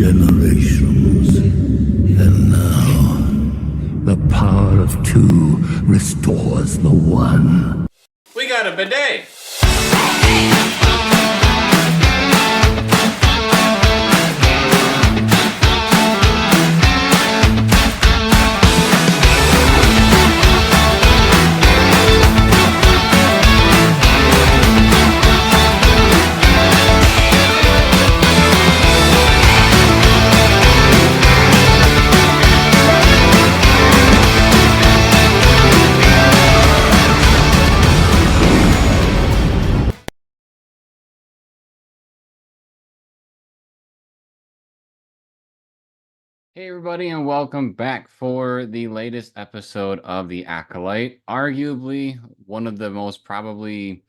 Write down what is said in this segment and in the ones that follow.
generations. And now, the power of two restores the one. We got a bidet! Hey everybody, and welcome back for the latest episode of the Acolyte. Arguably one of the most probably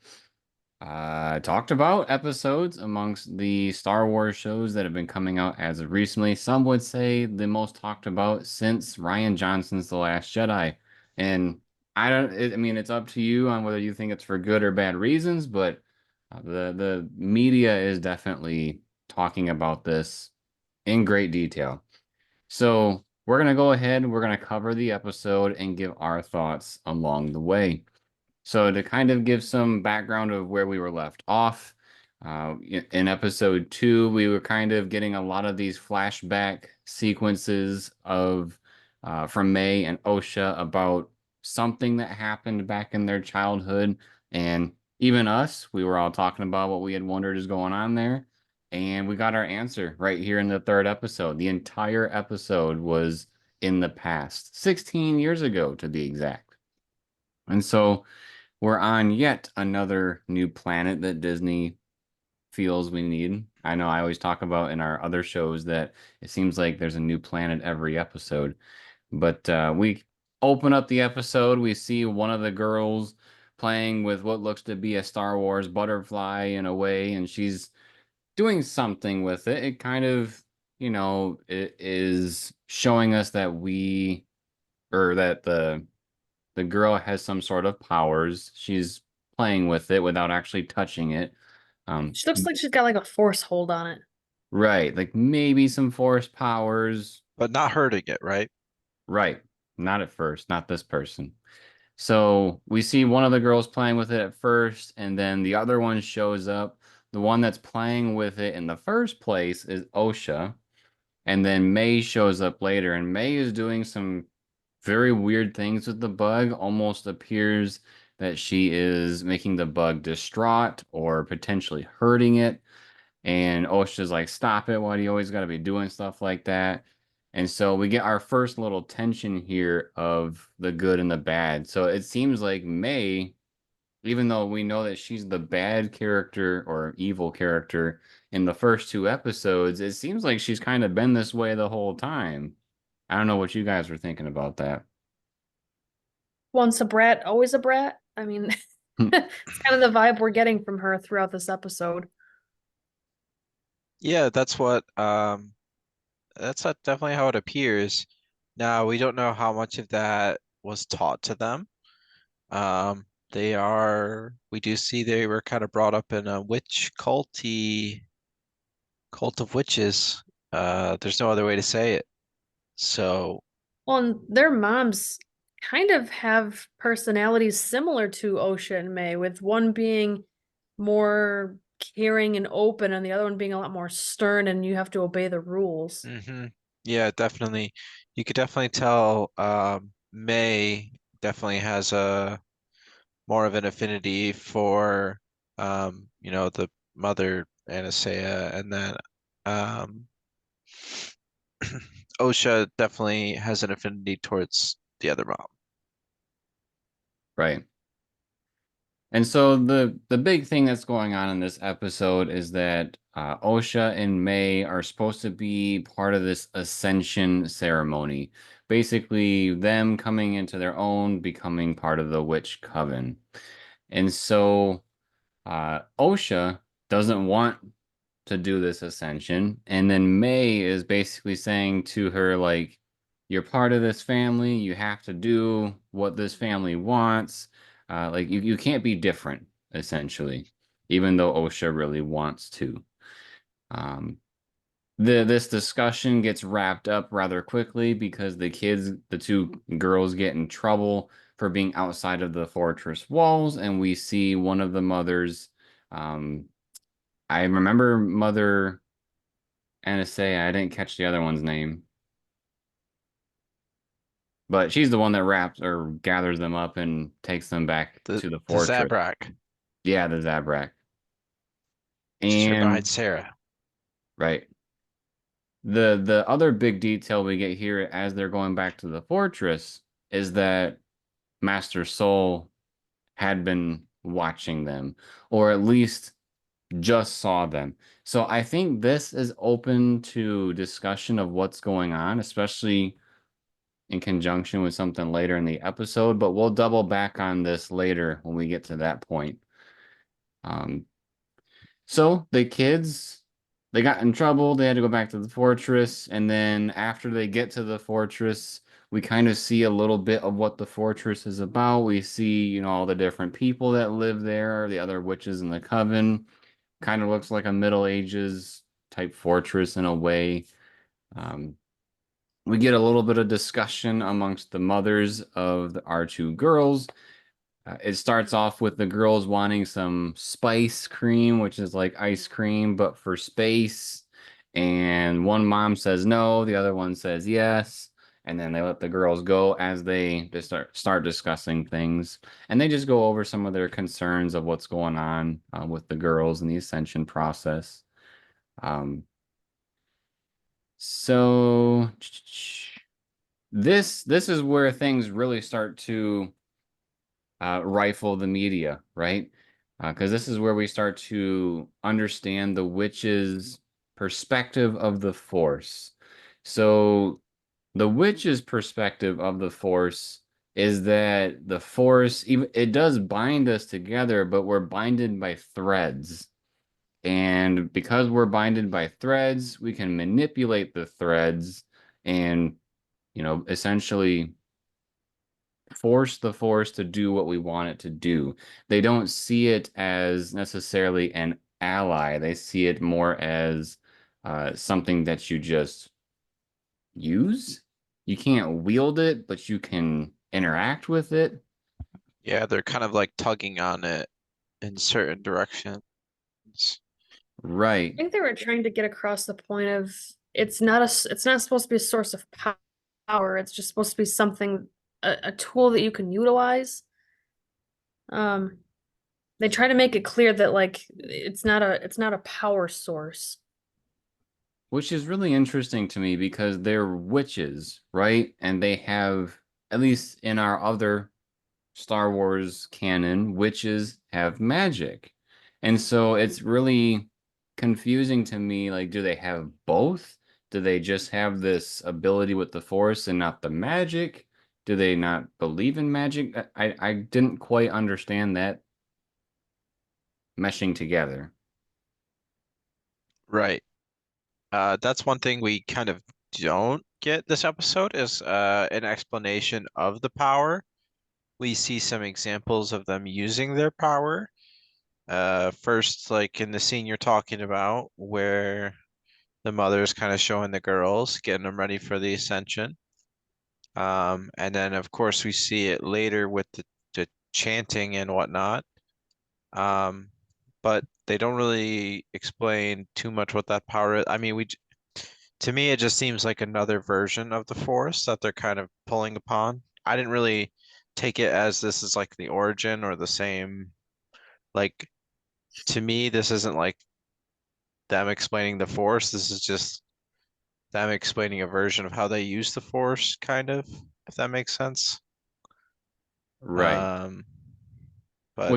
talked about episodes amongst the Star Wars shows that have been coming out as of recently. Some would say the most talked about since Rian Johnson's The Last Jedi. And I mean, it's up to you on whether you think it's for good or bad reasons, but the media is definitely talking about this in great detail. So we're going to go ahead, we're going to cover the episode and give our thoughts along the way. So to kind of give some background of where we were left off, in episode 2, we were kind of getting a lot of these flashback sequences of from May and Osha about something that happened back in their childhood. And even us, we were all talking about what we had wondered is going on there. And we got our answer right here in the third episode. The entire episode was in the past, 16 years ago to be exact. And so we're on yet another new planet that Disney feels we need. I know I always talk about in our other shows that it seems like there's a new planet every episode. But we open up the episode, we see one of the girls playing with what looks to be a Star Wars butterfly in a way, and she's doing something with it. It kind of, it is showing us that that the girl has some sort of powers. She's playing with it without actually touching it. She looks like she's got like a force hold on it. Right, like maybe some force powers. But not hurting it, right? Right, not at first, not this person. So we see one of the girls playing with it at first, and then the other one shows up. The one that's playing with it in the first place is Osha, and then May shows up later, and May is doing some very weird things with the bug. Almost appears that she is making the bug distraught or potentially hurting it. And Osha's like, stop it. Why do you always got to be doing stuff like that? And so we get our first little tension here of the good and the bad. So it seems like May, even though we know that she's the bad character or evil character in the first 2 episodes, it seems like she's kind of been this way the whole time. I don't know what you guys were thinking about that. Once a brat, always a brat. I mean, it's kind of the vibe we're getting from her throughout this episode. Yeah, that's definitely how it appears. Now, we don't know how much of that was taught to them. We do see they were kind of brought up in a witch cult of witches. There's no other way to say it. So, Well, and their moms kind of have personalities similar to Osha and May, with one being more caring and open, and the other one being a lot more stern, and you have to obey the rules. yeah, definitely. You could definitely tell May definitely has a more of an affinity for the mother Anastasia, and then Osha definitely has an affinity towards the other mom. Right. And so the big thing that's going on in this episode is that Osha and May are supposed to be part of this ascension ceremony. Basically, them coming into their own, becoming part of the witch coven. And so Osha doesn't want to do this ascension. And then May is basically saying to her, like, you're part of this family. You have to do what this family wants. Like you can't be different, essentially, even though Osha really wants to. This discussion gets wrapped up rather quickly because the two girls get in trouble for being outside of the fortress walls, and we see one of the mothers. Um, I remember Mother Anastasia. I didn't catch the other one's name, but she's the one that wraps or gathers them up and takes them back The to the the fortress. Zabrak. Yeah, the Zabrak. She's her guide, And Sarah. right. The other big detail we get here as they're going back to the fortress is that Master Soul had been watching them, or at least just saw them. So I think this is open to discussion of what's going on, especially in conjunction with something later in the episode, but we'll double back on this later when we get to that point. Um, So the kids, they got in trouble. They had to go back to the fortress. And then after they get to the fortress, we kind of see a little bit of what the fortress is about. We see, all the different people that live there, the other witches in the coven. Kind of looks like a Middle Ages type fortress in a way. Um, we get a little bit of discussion amongst the mothers of our two girls. It starts off with the girls wanting some spice cream, which is like ice cream, but for space. And one mom says no, the other one says yes. And then they let the girls go as they just start discussing things. And they just go over some of their concerns of what's going on with the girls in the ascension process. Um, so this is where things really start to rifle the media, right? Because this is where we start to understand the witch's perspective of the Force. So, the witch's perspective of the Force is that the Force, even it does bind us together, but we're binded by threads. And because we're binded by threads, we can manipulate the threads and, essentially force the force to do what we want it to do. They don't see it as necessarily an ally. They see it more as something that you just use. You can't wield it, but you can interact with it. Yeah, they're kind of like tugging on it in certain directions. I Right. think they were trying to get across the point of it's not supposed to be a source of power. It's just supposed to be something a tool that you can utilize. Um, they try to make it clear that like it's not a power source. Which is really interesting to me because they're witches, right? And they have, at least in our other Star Wars canon, witches have magic. And so it's really confusing to me. Like, do they have both? Do they just have this ability with the Force and not the magic? Do they not believe in magic? I didn't quite understand that meshing together. Right. That's one thing we kind of don't get this episode is an explanation of the power. We see some examples of them using their power. First, like in the scene you're talking about, where the mother's kind of showing the girls, getting them ready for the ascension. And then of course we see it later with the chanting and whatnot. Um, but they don't really explain too much what that power is. I mean, to me, it just seems like another version of the Force that they're kind of pulling upon. I didn't really take it as this is like the origin or the same. Like, to me, this isn't like them explaining the Force. This is just them explaining a version of how they use the Force, kind of, if that makes sense. Right. Um, but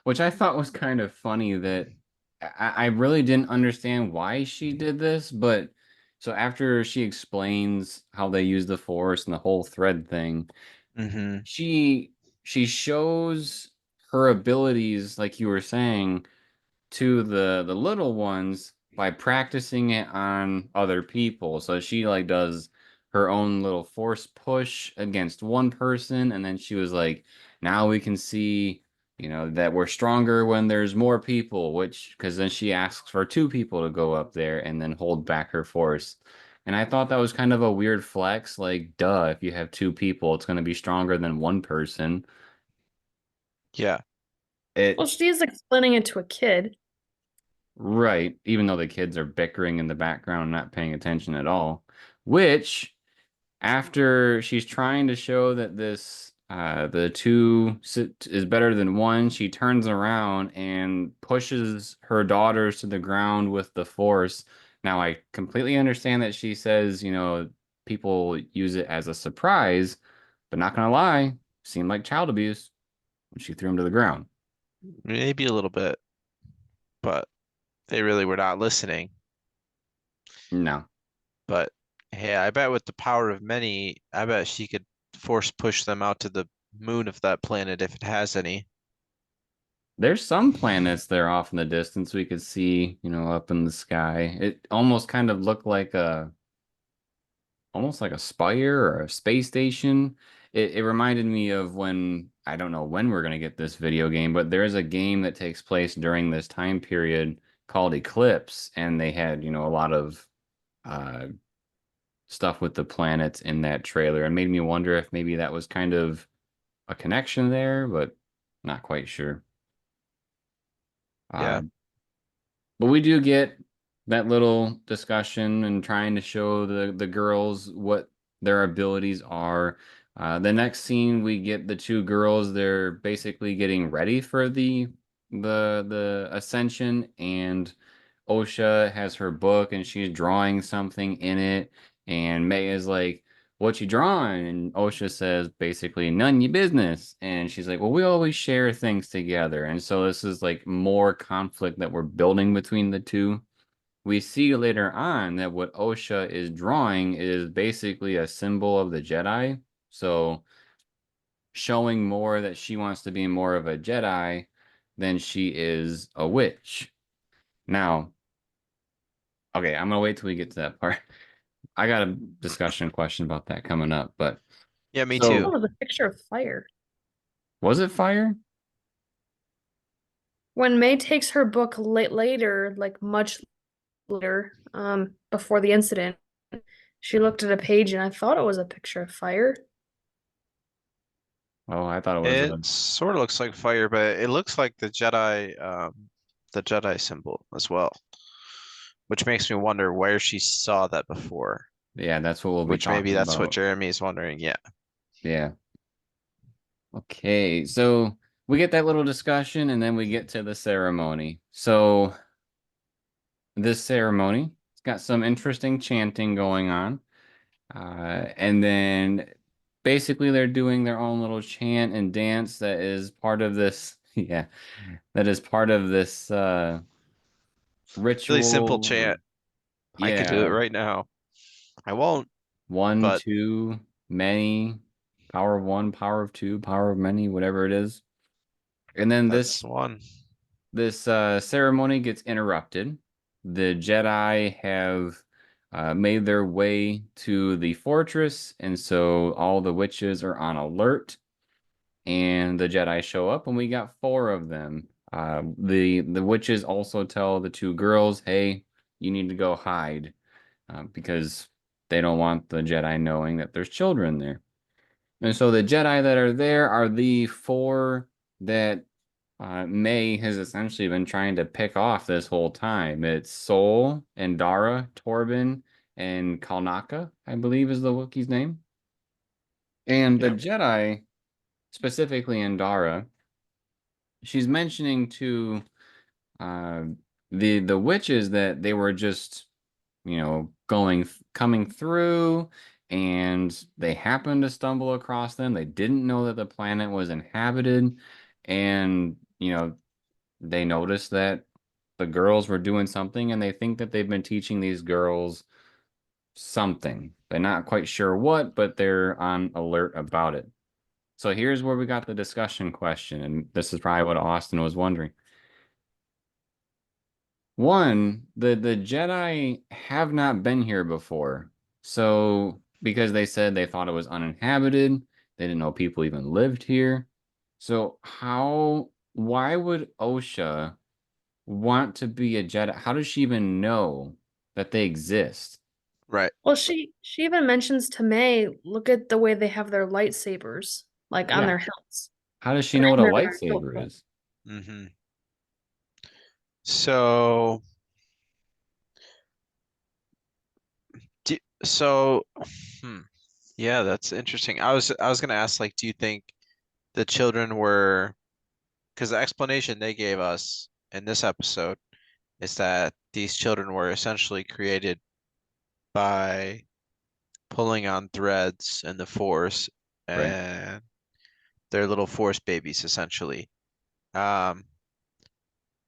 Which I thought was kind of funny that I really didn't understand why she did this, but so after she explains how they use the Force and the whole thread thing, mhm. she she shows her abilities, like you were saying, to the little ones by practicing it on other people. So she like does her own little force push against one person, and then she was like, now we can see you know, that we're stronger when there's more people, which, because then she asks for two people to go up there and then hold back her force. And I thought that was kind of a weird flex. Like, duh, if you have two people, it's going to be stronger than one person. Yeah. Well, It, she is explaining it to a kid. right, even though the kids are bickering in the background, not paying attention at all, which after she's trying to show that this the two is better than one, she turns around and pushes her daughters to the ground with the force. Now I completely understand that she says, you know, people use it as a surprise, but not gonna lie, seemed like child abuse when she threw them to the ground. Maybe a little bit, but they really were not listening. No. But hey, I bet with the power of many, I bet she could force push them out to the moon of that planet if it has any. There's some planets there off in the distance we could see, you know, up in the sky. It almost kind of looked like a almost like a spire or a space station. It reminded me of when I don't know when we're gonna get this video game, but there's a game that takes place during this time period called Eclipse, and they had, you know, a lot of uh stuff with the planets in that trailer. It made me wonder if maybe that was kind of a connection there, but not quite sure. Uh, Yeah. But we do get that little discussion and trying to show the girls what their abilities are. The next scene, we get the two girls. They're basically getting ready for the ascension, and Osha has her book and she's drawing something in it. And May is like, "What you drawing?" And Osha says basically, "None your business." And she's like, "Well, we always share things together." And so this is like more conflict that we're building between the two. We see later on that what Osha is drawing is basically a symbol of the Jedi. So showing more that she wants to be more of a Jedi than she is a witch. Now, okay, I'm gonna wait till we get to that part. I got a discussion question about that coming up, but Yeah, me Oh, too. so it was a picture of fire. was it fire? When May takes her book later, like much later, before the incident, she looked at a page and I thought it was a picture of fire. Oh, I thought it was a It sort of looks like fire, but it looks like the Jedi symbol as well, which makes me wonder where she saw that before, yeah, that's what we'll be which maybe talking that's what about. Jeremy is wondering. Yeah. Yeah. Okay, so we get that little discussion and then we get to the ceremony. So this ceremony, it's got some interesting chanting going on. And then basically they're doing their own little chant and dance that is part of this, yeah, that is part of this Really simple ritual or chant. I could do it yeah, right now. I won't, one, but two, many, power of one, power of two, power of many, whatever it is. And then that's one. this ceremony gets interrupted. The Jedi have made their way to the fortress, and so all the witches are on alert. And the Jedi show up, and we got four of them. The witches also tell the two girls, "Hey, you need to go hide," because they don't want the Jedi knowing that there's children there. And so the Jedi that are there are the four that May has essentially been trying to pick off this whole time. It's Sol, Endara, Torben, and Kalnaka, I believe is the Wookiee's name. And the Yep. Jedi, specifically Endara, she's mentioning to uh, the witches that they were just, you know, coming through, and they happened to stumble across them. They didn't know that the planet was inhabited, and you know, they noticed that the girls were doing something, and they think that they've been teaching these girls something. They're not quite sure what, but they're on alert about it. So here's where we got the discussion question, and this is probably what Austin was wondering. One, the Jedi have not been here before. So because they said they thought it was uninhabited, they didn't know people even lived here. So how why would Osha want to be a Jedi? How does she even know that they exist? Right. Well, she even mentions to May, look at the way they have their lightsabers, like on Yeah. their hilts. How does she Or know what in a their hilt lightsaber belt. is? Mm-hmm. So, so, hmm. Yeah, that's interesting. I was gonna ask, like, do you think the children were, because the explanation they gave us in this episode is that these children were essentially created by pulling on threads in the force, Right. and they're little force babies essentially. Um,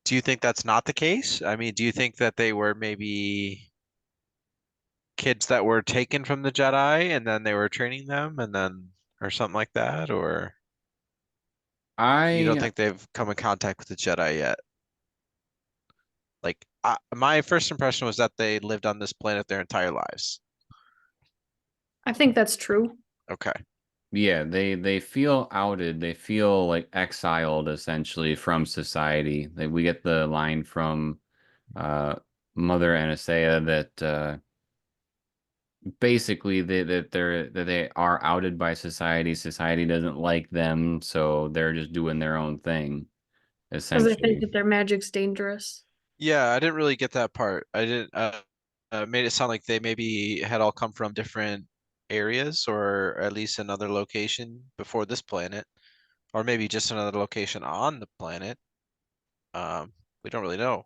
do you think that's not the case? I mean, do you think that they were maybe kids that were taken from the Jedi and then they were training them and then or something like that? Or you don't I think they've come in contact with the Jedi yet? Like, my first impression was that they lived on this planet their entire lives. I think that's true. Okay. Yeah, they feel outed. They feel like exiled essentially from society. We get the line from uh Mother Anastasia that basically that they are outed by society. Society doesn't like them, so they're just doing their own thing, Because they think essentially. that their magic's dangerous. Yeah, I didn't really get that part. I didn't made it sound like they maybe had all come from different areas or at least another location before this planet, or maybe just another location on the planet. We don't really know.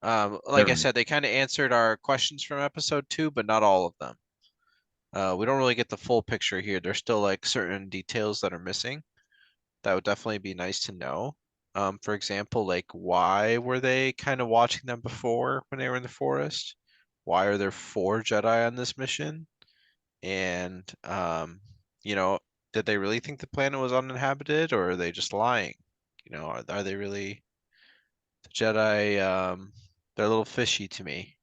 Like I They're said, they kind of answered our questions from episode 2, but not all of them. We don't really get the full picture here. There's still like certain details that are missing. That would definitely be nice to know. For example, like why were they kind of watching them before when they were in the forest? Why are there four Jedi on this mission? And you know, did they really think the planet was uninhabited, or are they just lying? Are they really the Jedi? They're a little fishy to me.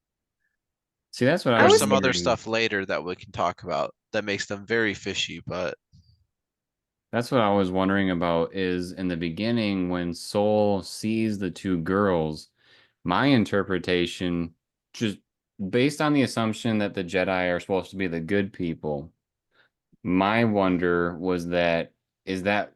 See, that's what I I was There's was some other wondering. stuff later that we can talk about that makes them very fishy, but That's what I was wondering about is in the beginning when Soul sees the two girls, my interpretation, just based on the assumption that the Jedi are supposed to be the good people, my wonder was that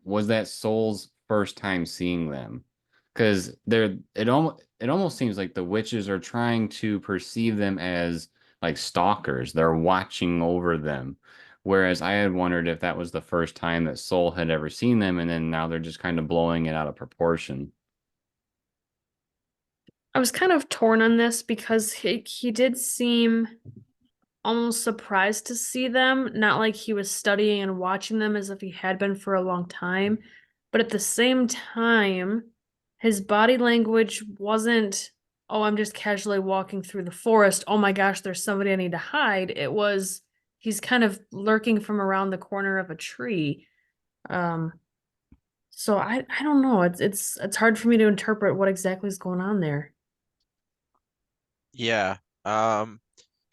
was that Soul's first time seeing them? Because it almost seems like the witches are trying to perceive them as like stalkers. They're watching over them. Whereas I had wondered if that was the first time that Soul had ever seen them, and then now they're just kind of blowing it out of proportion. I was kind of torn on this because he did seem almost surprised to see them, not like he was studying and watching them as if he had been for a long time. But at the same time, his body language wasn't, oh, I'm just casually walking through the forest. Oh my gosh, there's somebody I need to hide. It was, he's kind of lurking from around the corner of a tree. Um, so I don't know. It's hard for me to interpret what exactly is going on there. yeah.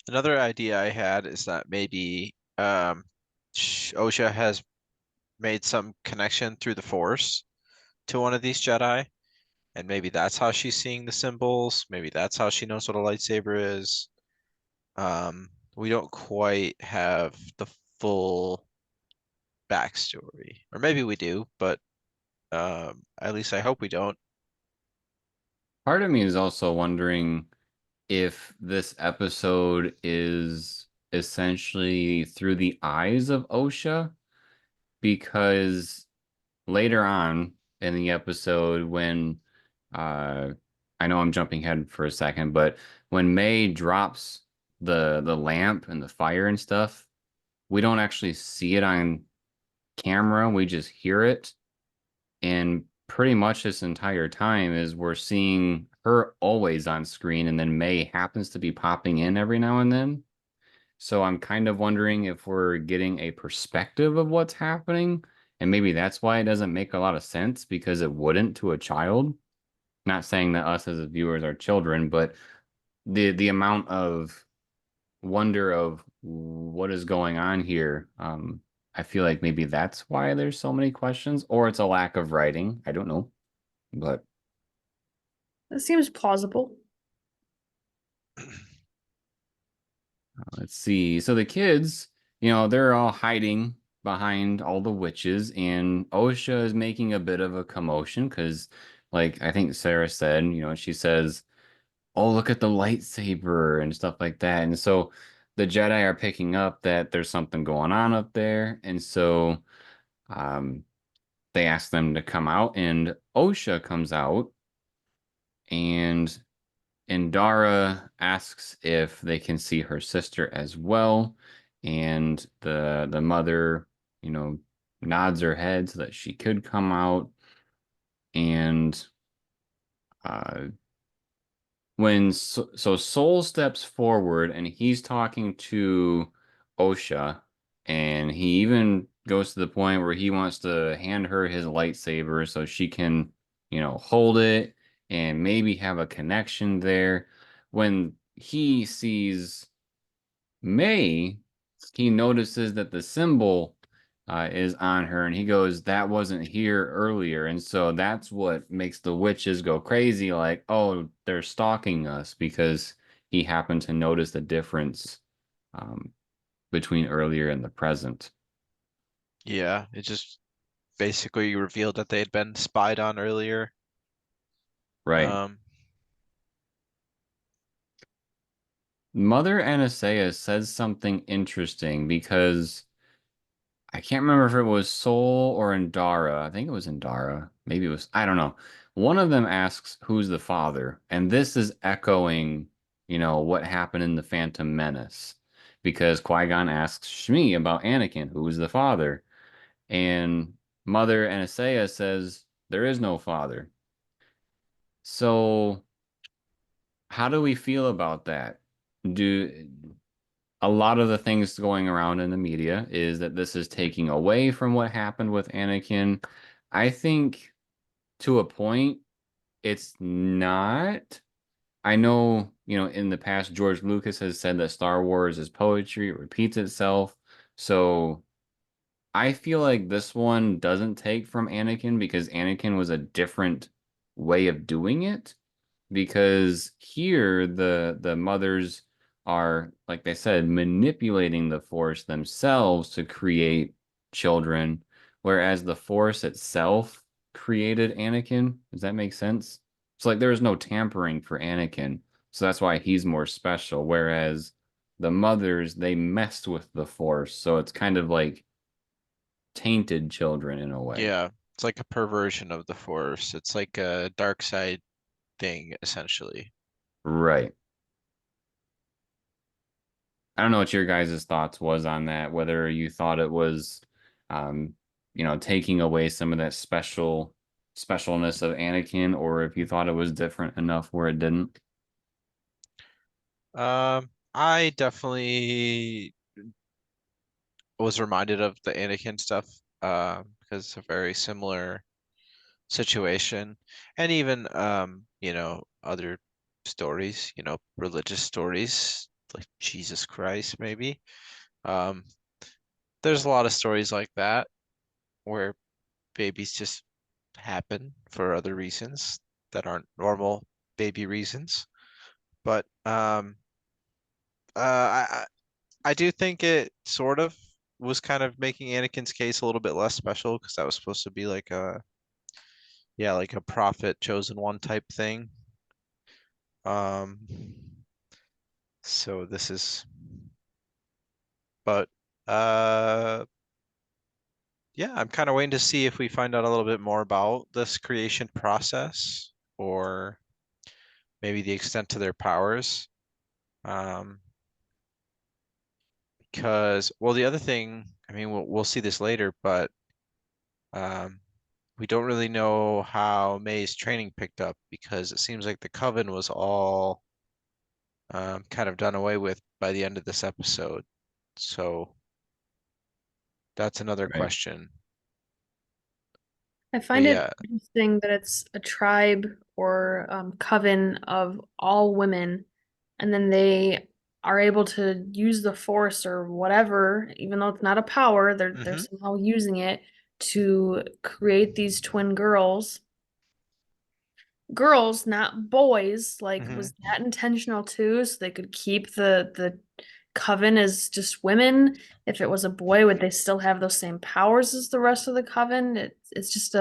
Another idea I had is that maybe Osha has made some connection through the Force to one of these Jedi, and maybe that's how she's seeing the symbols. Maybe that's how she knows what a lightsaber is. We don't quite have the full backstory, or maybe we do, but at least I hope we don't. Part of me is also wondering if this episode is essentially through the eyes of Osha, because later on in the episode, when uh, I know I'm jumping ahead for a second, but when May drops the lamp and the fire and stuff, we don't actually see it on camera. We just hear it. And pretty much this entire time is we're seeing her always on screen, and then May happens to be popping in every now and then. So I'm kind of wondering if we're getting a perspective of what's happening, and maybe that's why it doesn't make a lot of sense because it wouldn't to a child. Not saying that us as viewers are children, but the amount of wonder of what is going on here. I feel like maybe that's why there's so many questions, or it's a lack of writing. I don't know. But That seems plausible. let's see. So the kids, they're all hiding behind all the witches, and OSHA is making a bit of a commotion because, like I think Sarah said, she says, "Oh, look at the lightsaber" and stuff like that. And so the Jedi are picking up that there's something going on up there, and so um, they ask them to come out, and OSHA comes out, and Dara asks if they can see her sister as well, and the mother, you know, nods her head so that she could come out. And uh, so Soul steps forward and he's talking to OSHA, and he even goes to the point where he wants to hand her his lightsaber so she can, hold it and maybe have a connection there. When he sees May, he notices that the symbol is on her, and he goes, "That wasn't here earlier." And so that's what makes the witches go crazy, like, "Oh, they're stalking us," because he happened to notice the difference um, between earlier and the present. Yeah, it just basically revealed that they had been spied on earlier. Right. Um, Mother Anastasia says something interesting because I can't remember if it was Soul or Indara. I think it was Indara. Maybe it was, I don't know. One of them asks who's the father, and this is echoing, what happened in the Phantom Menace, because Qui-Gon asks Shmi about Anakin, who is the father, and Mother Anastasia says there is no father. So how do we feel about that? Do A lot of the things going around in the media is that this is taking away from what happened with Anakin. I think to a point, it's not. I know, in the past, George Lucas has said that Star Wars is poetry, it repeats itself. So I feel like this one doesn't take from Anakin because Anakin was a different way of doing it, because here the mothers are, like they said, manipulating the force themselves to create children, whereas the force itself created Anakin. Does that make sense? It's like there's no tampering for Anakin, so that's why he's more special, whereas the mothers, they messed with the force, so it's kind of like tainted children in a way. yeah, it's like a perversion of the Force. It's like a dark side thing, essentially. Right. I don't know what your guys' thoughts was on that, whether you thought it was, um, taking away some of that specialness of Anakin, or if you thought it was different enough where it didn't. I definitely was reminded of the Anakin stuff, because it's a very similar situation, and even other stories, religious stories like Jesus Christ, maybe. Um, there's a lot of stories like that where babies just happen for other reasons that aren't normal baby reasons. But I do think it sort of was kind of making Anakin's case a little bit less special because that was supposed to be like a yeah, like a prophet chosen one type thing. Um, so this is, but uh, yeah, I'm kind of waiting to see if we find out a little bit more about this creation process or maybe the extent to their powers. Um, because, well, the other thing, I mean, we'll see this later, but um, we don't really know how May's training picked up because it seems like the Coven was all kind of done away with by the end of this episode. So that's another Right. question. I But find it yeah, interesting that it's a tribe or coven of all women, and then they are able to use the force or whatever, even though it's not a power, they're hmm somehow using it to create these twin girls. girls, not boys. Like, Hmm. was that intentional too? So they could keep the coven as just women. If it was a boy, would they still have those same powers as the rest of the coven? It's just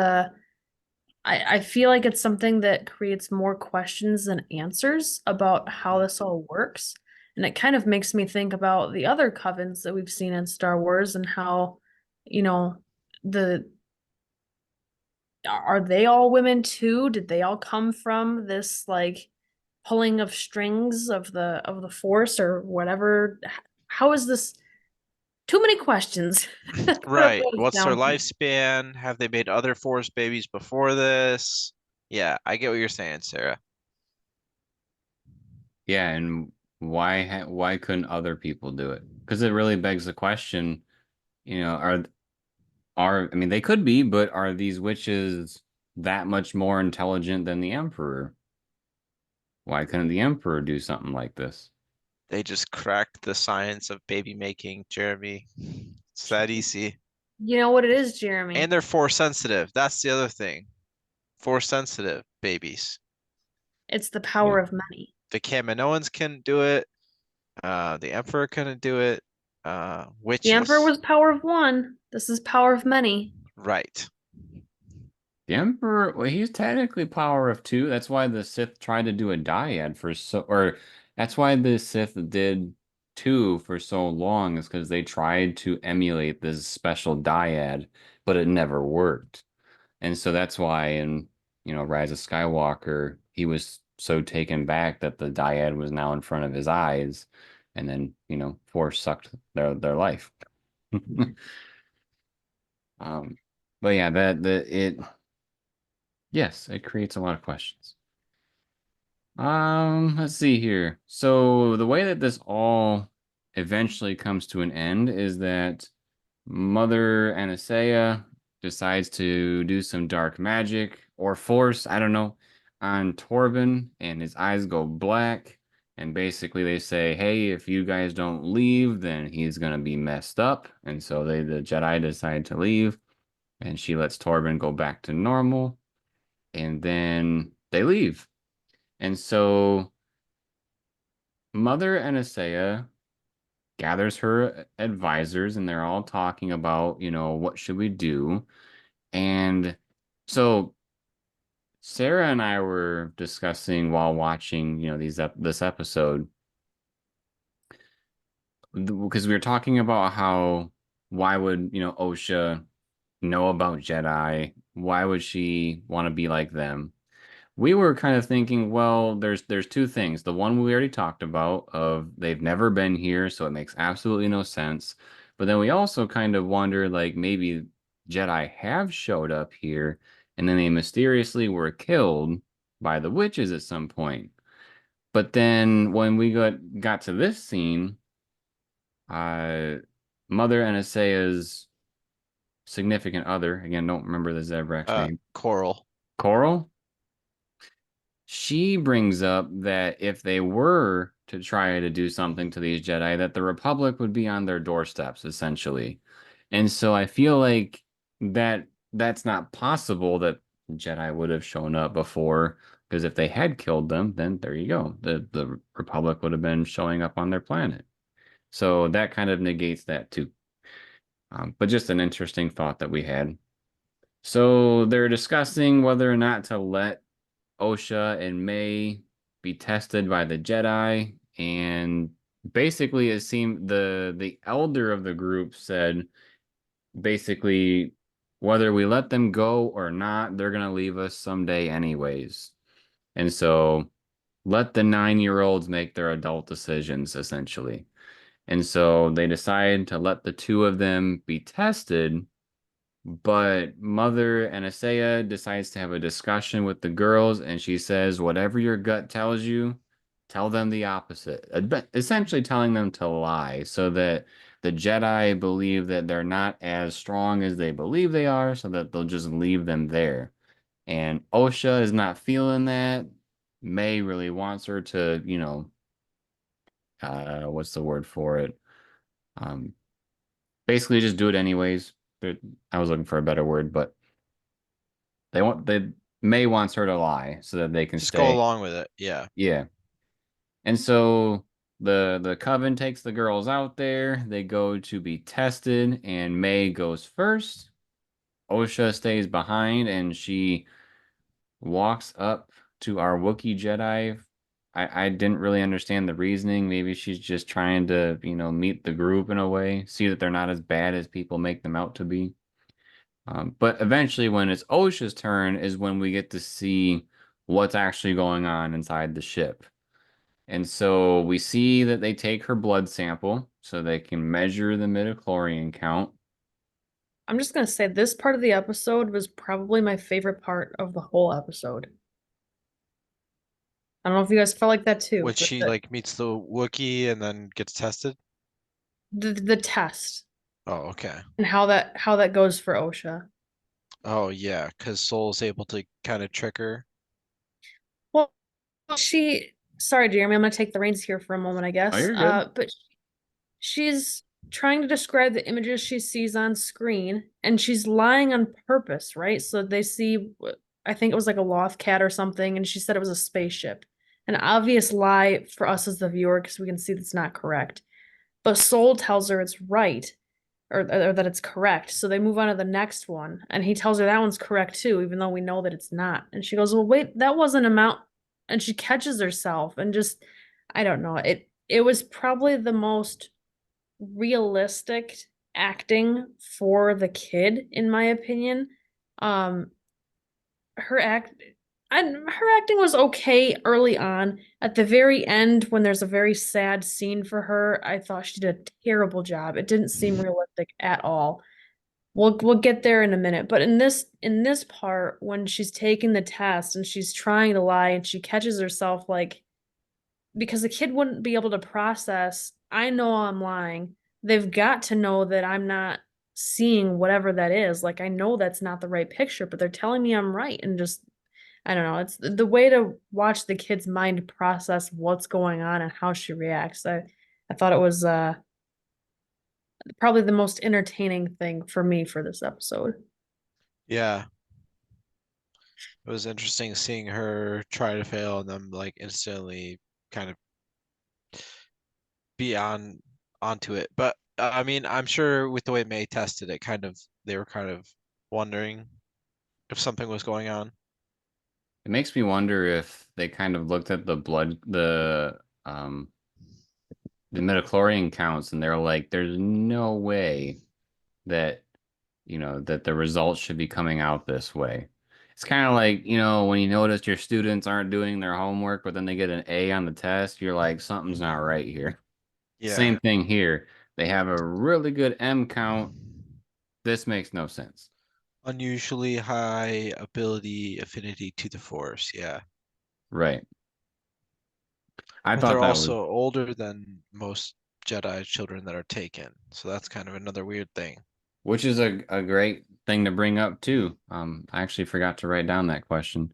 I feel like it's something that creates more questions than answers about how this all works. And it kind of makes me think about the other covens that we've seen in Star Wars and how, you know, the are they all women too? Did they all come from this like pulling of strings of the force or whatever? How is this? Too many questions. That's what it Right. boils What's their down to. lifespan? Have they made other Force babies before this? Yeah, I get what you're saying, Sarah. Yeah, and why couldn't other people do it? Because it really begs the question, are I mean they could be, but are these witches that much more intelligent than the Emperor? Why couldn't the Emperor do something like this? They just cracked the science of baby making, Jeremy. It's that easy. You know what it is, And Jeremy? they're force sensitive. That's the other thing. Force sensitive babies. It's the Yeah. power of money. The Kaminoans couldn't do it. The Emperor couldn't do it. The Emperor Witches. was power of one. This is power of many. Right. The Emperor, well, he's technically power of two. That's why the Sith tried to do a dyad or that's why the Sith did two for so long, is because they tried to emulate this special dyad, but it never worked. And so that's why in, Rise of Skywalker, he was so taken back that the dyad was now in front of his eyes, and then, Force sucked their life. Um, but yeah, yes, it creates a lot of questions. Let's see here. So the way that this all eventually comes to an end is that Mother Anastasia decides to do some dark magic or force, I don't know, on Torben, and his eyes go black. And basically they say, hey, if you guys don't leave, then he's gonna be messed up. And so the Jedi decide to leave, and she lets Torben go back to normal, and then they leave. And so Mother Anastasia gathers her advisors, and they're all talking about, what should we do? And so Sarah and I were discussing while watching, this episode, because we were talking about how why would, Osha know about Jedi? Why would she want to be like them? We were kind of thinking, well, there's two things. The one we already talked about of they've never been here, so it makes absolutely no sense. But then we also kind of wonder, like, maybe Jedi have showed up here and then they mysteriously were killed by the witches at some point. But then when we got to this scene, uh Mother Anastasia's significant other, again, don't remember the Zebrak's name. Coral. Coral? She brings up that if they were to try to do something to these Jedi, that the Republic would be on their doorsteps, essentially. And so I feel like that's not possible that Jedi would have shown up before, because if they had killed them, then there you go. The Republic would have been showing up on their planet. So that kind of negates that too. But just an interesting thought that we had. So they're discussing whether or not to let Osha and May be tested by the Jedi, and basically it seemed the elder of the group said basically whether we let them go or not, they're gonna leave us someday anyways. And so let the 9-year-olds make their adult decisions essentially. And so they decide to let the two of them be tested, but Mother Anastasia decides to have a discussion with the girls, and she says, whatever your gut tells you, tell them the opposite. Essentially telling them to lie so that the Jedi believe that they're not as strong as they believe they are, so that they'll just leave them there. And Osha is not feeling that. May really wants her to, what's the word for it? Um, Basically just do it anyways. I was looking for a better word, but they want May wants her to lie so that they can Just go stay. along with it. Yeah. Yeah. And so the coven takes the girls out there. They go to be tested, and May goes first. Osha stays behind, and she walks up to our Wookiee Jedi. I didn't really understand the reasoning. Maybe she's just trying to, meet the group in a way, see that they're not as bad as people make them out to be. But eventually, when it's Osha's turn, is when we get to see what's actually going on inside the ship. And so we see that they take her blood sample so they can measure the midichlorian count. I'm just gonna say this part of the episode was probably my favorite part of the whole episode. I don't know if you guys felt like that too, When but she like meets the Wookiee and then gets tested. the test Oh, okay. and how that goes for Osha. Oh yeah, because Soul's able to kind of trick her. Well, sorry, Jeremy, I'm gonna take the reins here for a moment, I Oh, guess. you're good. But she's trying to describe the images she sees on screen, and she's lying on purpose, right? So they see, I think it was like a loth cat or something, and she said it was a spaceship. An obvious lie for us as the viewer, because we can see that's not correct. But Soul tells her it's right, or that it's correct. So they move on to the next one, and he tells her that one's correct too, even though we know that it's not. And she goes, "Well, wait, that wasn't a mount." And she catches herself and just, I don't know. It was probably the most realistic acting for the kid, in my opinion. Um, her act and her acting was okay early on. At the very end, when there's a very sad scene for her, I thought she did a terrible job. It didn't seem realistic at all. We'll get there in a minute, but in this part, when she's taking the test and she's trying to lie and she catches herself, like, because the kid wouldn't be able to process, I know I'm lying. They've got to know that I'm not seeing whatever that is. Like, I know that's not the right picture, but they're telling me I'm right. And just, I don't know. It's the way to watch the kid's mind process what's going on and how she reacts. I thought it was probably the most entertaining thing for me for this episode. Yeah, it was interesting seeing her try to fail and then like instantly kind of be onto it. But I mean, I'm sure with the way May tested it, kind of they were kind of wondering if something was going on. It makes me wonder if they kind of looked at the midichlorian counts, and they're like, there's no way that that the results should be coming out this way. It's kind of like, when you notice your students aren't doing their homework, but then they get an A on the test, you're like, something's not right here. Yeah, Same thing here. They have a really good M count. This makes no sense. unusually high ability affinity to the Force. Yeah, Right. I but thought they're that was, also older than most Jedi children that are taken, so that's kind of another weird thing. which is a great thing to bring up too. I actually forgot to write down that question.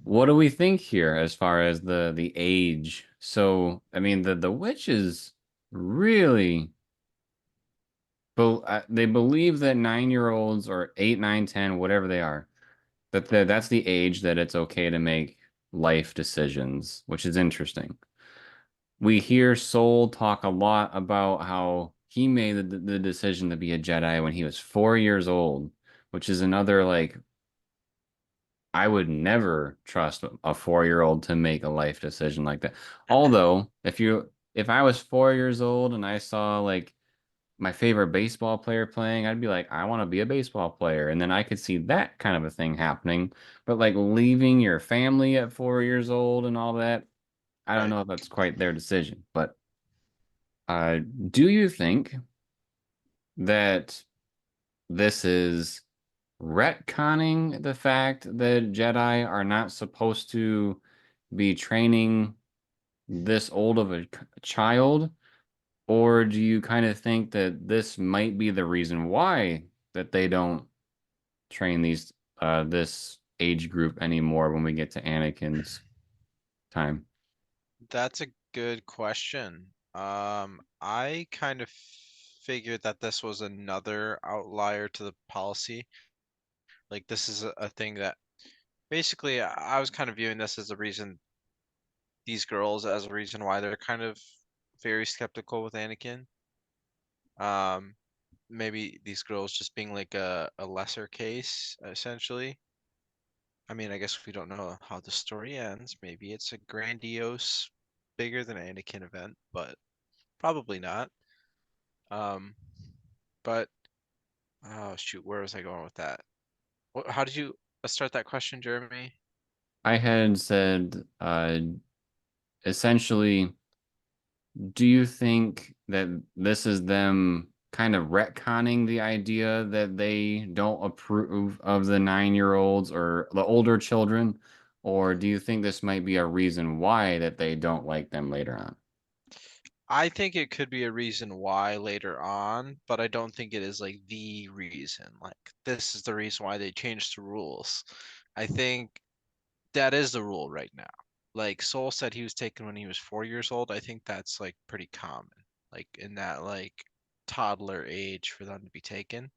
What do we think here as far as the age? So, I mean, the witches really, they believe that 9-year-olds or 8, 9, 10, whatever they are, that's the age that it's okay to make life decisions, which is interesting. We hear Soul talk a lot about how he made the decision to be a Jedi when he was 4 years old, which is another, like, I would never trust a 4-year-old to make a life decision like that. Although, if I was 4 years old and I saw like my favorite baseball player playing, I'd be like, I want to be a baseball player. And then I could see that kind of a thing happening. But like leaving your family at 4 years old and all that, I don't Right. know if that's quite their decision. But do you think that this is retconning the fact that Jedi are not supposed to be training this old of a child? Or do you kind of think that this might be the reason why that they don't train this age group anymore when we get to Anakin's time? That's a good question. I kind of figured that this was another outlier to the policy. Like this is a thing that basically, I was kind of viewing this as a reason, these girls as a reason why they're kind of very skeptical with Anakin. Um, maybe these girls just being like a lesser case, essentially. I mean, I guess we don't know how the story ends. Maybe it's a grandiose, bigger than Anakin event, but probably not. Um, but oh shoot, where was I going with that? How did you start that question, Jeremy? I had said, essentially, do you think that this is them kind of retconning the idea that they don't approve of the 9-year-olds or the older children? Or do you think this might be a reason why that they don't like them later on? I think it could be a reason why later on, but I don't think it is like the reason. Like this is the reason why they changed the rules. I think that is the rule right now. Like Soul said he was taken when he was 4 years old. I think that's like pretty common. Like in that like toddler age for them to be taken.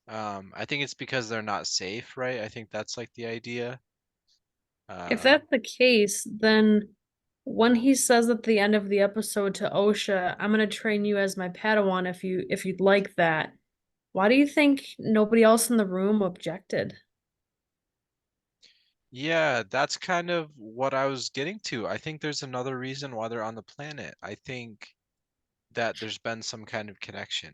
I think it's because they're not safe, right? I think that's like the idea. If Um, that's the case, then when he says at the end of the episode to Osha, I'm gonna train you as my Padawan if you'd like that. Why do you think nobody else in the room objected? yeah, that's kind of what I was getting to. I think there's another reason why they're on the planet. I think that there's been some kind of connection.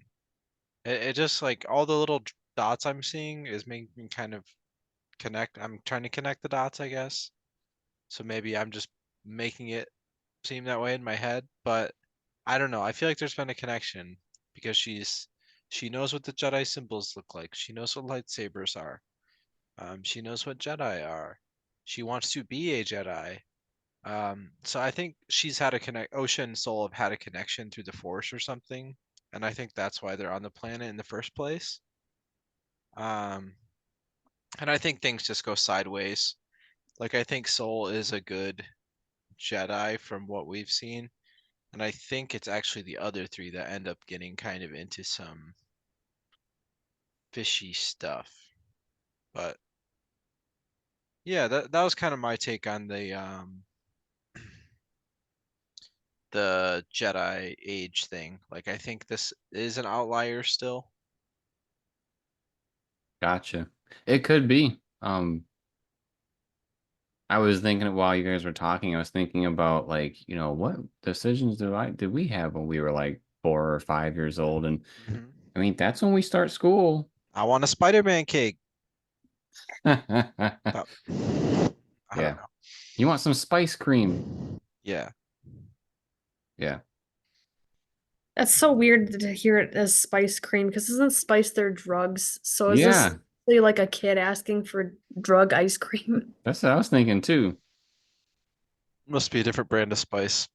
It just like all the little dots I'm seeing is making me kind of connect. I'm trying to connect the dots, I guess. So maybe I'm just making it seem that way in my head, but I don't know. I feel like there's been a connection because she knows what the Jedi symbols look like. She knows what lightsabers are. She knows what Jedi are. She wants to be a Jedi. So I think she's had a connect. Osha and Soul have had a connection through the Force or something, and I think that's why they're on the planet in the first place. Um, and I think things just go sideways. Like I think Soul is a good Jedi from what we've seen, and I think it's actually the other three that end up getting kind of into some fishy stuff. But yeah, that was kind of my take on the Jedi age thing. Like I think this is an outlier still. Gotcha. It could be. I was thinking while you guys were talking, I was thinking about like, what decisions did we have when we were like 4 or 5 years old? And Mhm. I mean, that's when we start school. I want a Spider-Man cake. But I don't Yeah. You want some spice cream? know. Yeah. Yeah. That's so weird to hear it as spice cream because isn't spice their drugs? So is this Yeah. really like a kid asking for drug ice cream? That's what I was thinking too. Must be a different brand of spice.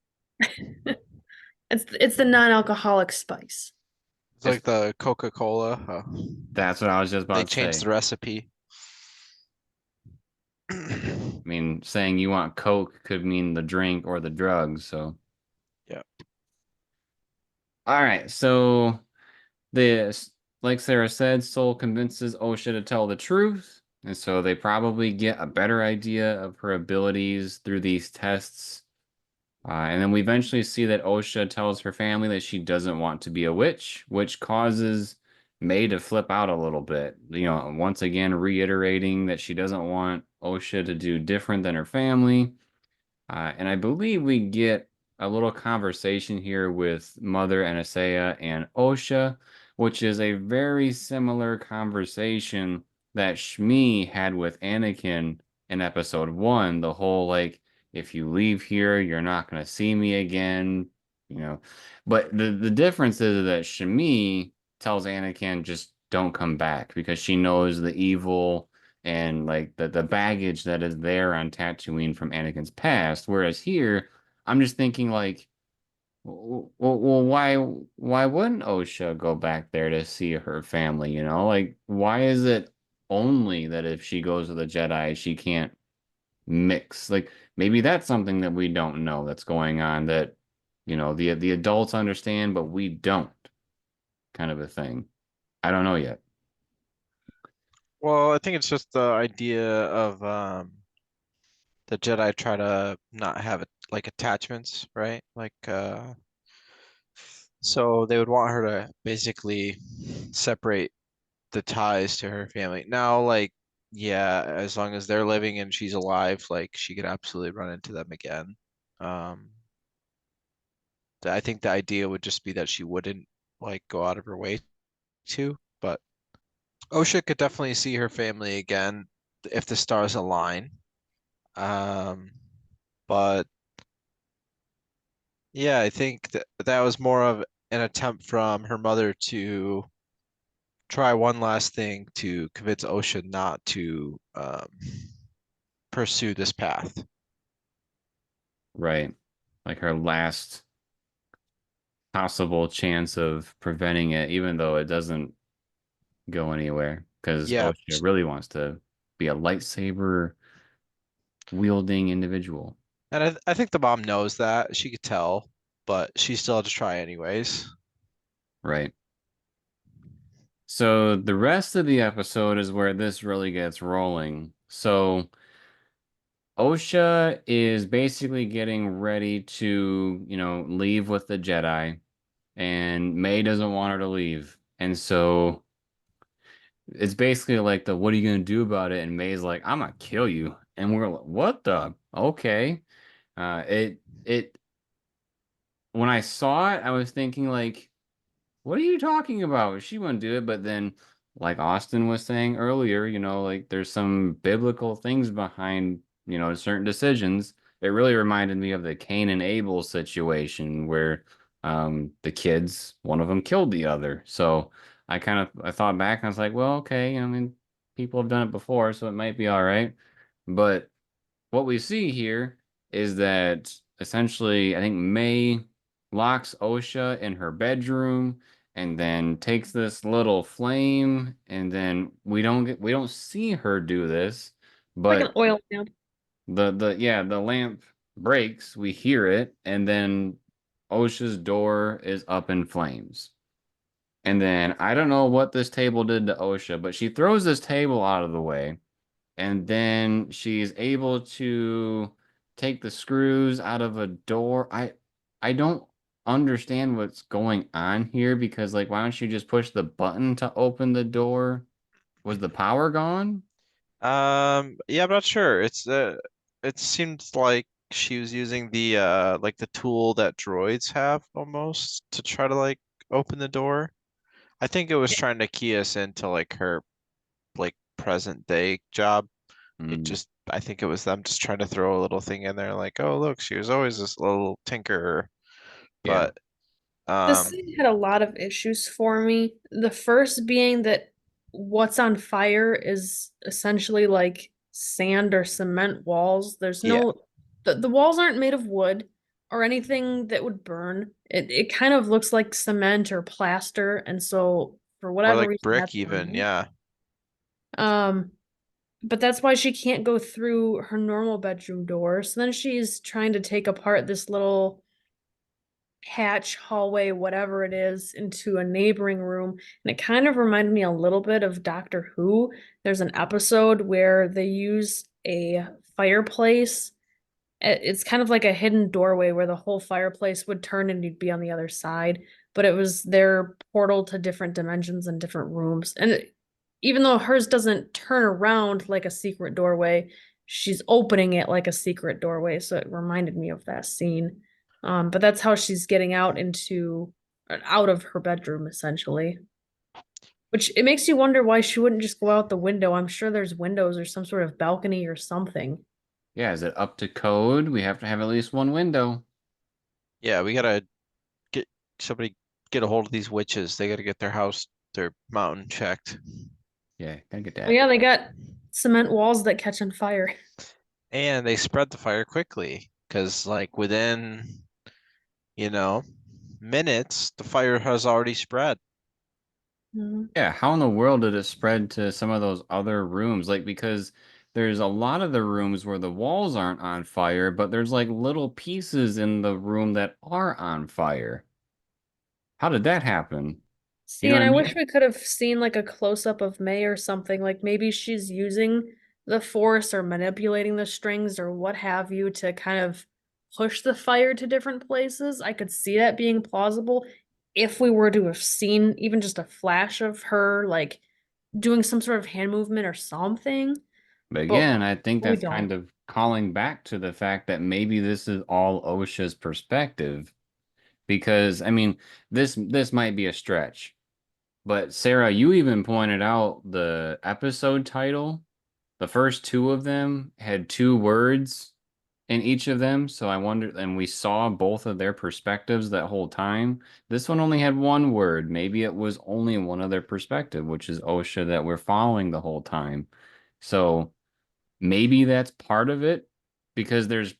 It's the non-alcoholic spice. It's It's like the Coca-Cola. That's what I was just They about to changed say. the recipe. I mean, saying you want Coke could mean the drink or the drugs, so. Yeah. All right, so this, like Sarah said, Soul convinces Osha to tell the truth, and so they probably get a better idea of her abilities through these tests. And then we eventually see that Osha tells her family that she doesn't want to be a witch, which causes May to flip out a little bit. Once again, reiterating that she doesn't want Osha to do different than her family. And I believe we get a little conversation here with Mother Anastasia and Osha, which is a very similar conversation that Shmi had with Anakin in episode 1. The whole, like, if you leave here, you're not going to see me again, you know. But the difference is that Shmi tells Anakin, just don't come back because she knows the evil and like the baggage that is there on Tatooine from Anakin's past. Whereas here, I'm just thinking like, well, why wouldn't Osha go back there to see her family? Like why is it only that if she goes to the Jedi, she can't mix? Like maybe that's something that we don't know that's going on that the adults understand, but we don't, kind of a thing. I don't know yet. Well, I think it's just the idea of the Jedi try to not have it like attachments, right? Like so they would want her to basically separate the ties to her family. Now, like, yeah, as long as they're living and she's alive, like she could absolutely run into them again. Um, I think the idea would just be that she wouldn't like go out of her way to, but Osha could definitely see her family again if the stars align. Um, but yeah, I think that that was more of an attempt from her mother to try one last thing to convince Osha not to pursue this path. Right. Like her last possible chance of preventing it, even though it doesn't go anywhere. Because Yeah, Osha really wants to be a lightsaber wielding individual. and I think the mom knows that. She could tell, but she still had to try anyways. Right. So the rest of the episode is where this really gets rolling. So Osha is basically getting ready to, leave with the Jedi, and May doesn't want her to leave. And so it's basically like the what are you gonna do about it? And May's like, I'm gonna kill you. And we're like, what the? Okay. It when I saw it, I was thinking like, what are you talking about? She wouldn't do it, but then like Austin was saying earlier, like there's some biblical things behind, certain decisions. It really reminded me of the Cain and Abel situation where the kids, one of them killed the other. So I thought back and I was like, well, okay, I mean, people have done it before, so it might be all right. But what we see here is that essentially, I think May locks Osha in her bedroom and then takes this little flame, and then we don't see her do this, Like an but oil lamp. the lamp breaks, we hear it, and then Osha's door is up in flames. And then I don't know what this table did to Osha, but she throws this table out of the way, and then she's able to take the screws out of a door. I don't understand what's going on here because like why don't you just push the button to open the door? Was the power gone? Yeah, I'm not sure. It seemed like she was using the like the tool that droids have almost to try to like open the door. I think it was trying to key us into like her like present day job. Mm, I think it was them just trying to throw a little thing in there like, oh look, she was always this little tinkerer. yeah. But The um scene had a lot of issues for me. The first being that what's on fire is essentially like sand or cement walls. There's yeah, no, the walls aren't made of wood or anything that would burn. It kind of looks like cement or plaster, and so for or whatever like reason brick that's even, burning. yeah. Um, but that's why she can't go through her normal bedroom door. So then she's trying to take apart this little hatch, hallway, whatever it is, into a neighboring room. And it kind of reminded me a little bit of Doctor Who. There's an episode where they use a fireplace. It's kind of like a hidden doorway where the whole fireplace would turn and you'd be on the other side. But it was their portal to different dimensions and different rooms. Even though hers doesn't turn around like a secret doorway, she's opening it like a secret doorway. So it reminded me of that scene. But that's how she's getting out of her bedroom essentially. Which it makes you wonder why she wouldn't just go out the window. I'm sure there's windows or some sort of balcony or something. Yeah, is it up to code? We have to have at least one window. Yeah, we gotta get somebody get a hold of these witches. They gotta get their house, their mountain checked. Yeah, gotta get Well, that. yeah, they got cement walls that catch on fire. And they spread the fire quickly, because like within, you know, minutes, the fire has already spread. Mhm. Yeah, how in the world did it spread to some of those other rooms? Like, because there's a lot of the rooms where the walls aren't on fire, but there's like little pieces in the room that are on fire. How did that happen? You See, know what and I I mean? wish we could have seen like a close-up of May or something. Like maybe she's using the force or manipulating the strings or what have you to kind of push the fire to different places. I could see that being plausible if we were to have seen even just a flash of her like doing some sort of hand movement or something, But but again, I think we that's don't. kind of calling back to the fact that maybe this is all OSHA's perspective. Because I mean, this might be a stretch. But Sarah, you even pointed out the episode title. The first two of them had two words in each of them. So I wonder, and we saw both of their perspectives that whole time. This one only had one word. Maybe it was only one of their perspective, which is OSHA that we're following the whole time. So maybe that's part of it because there's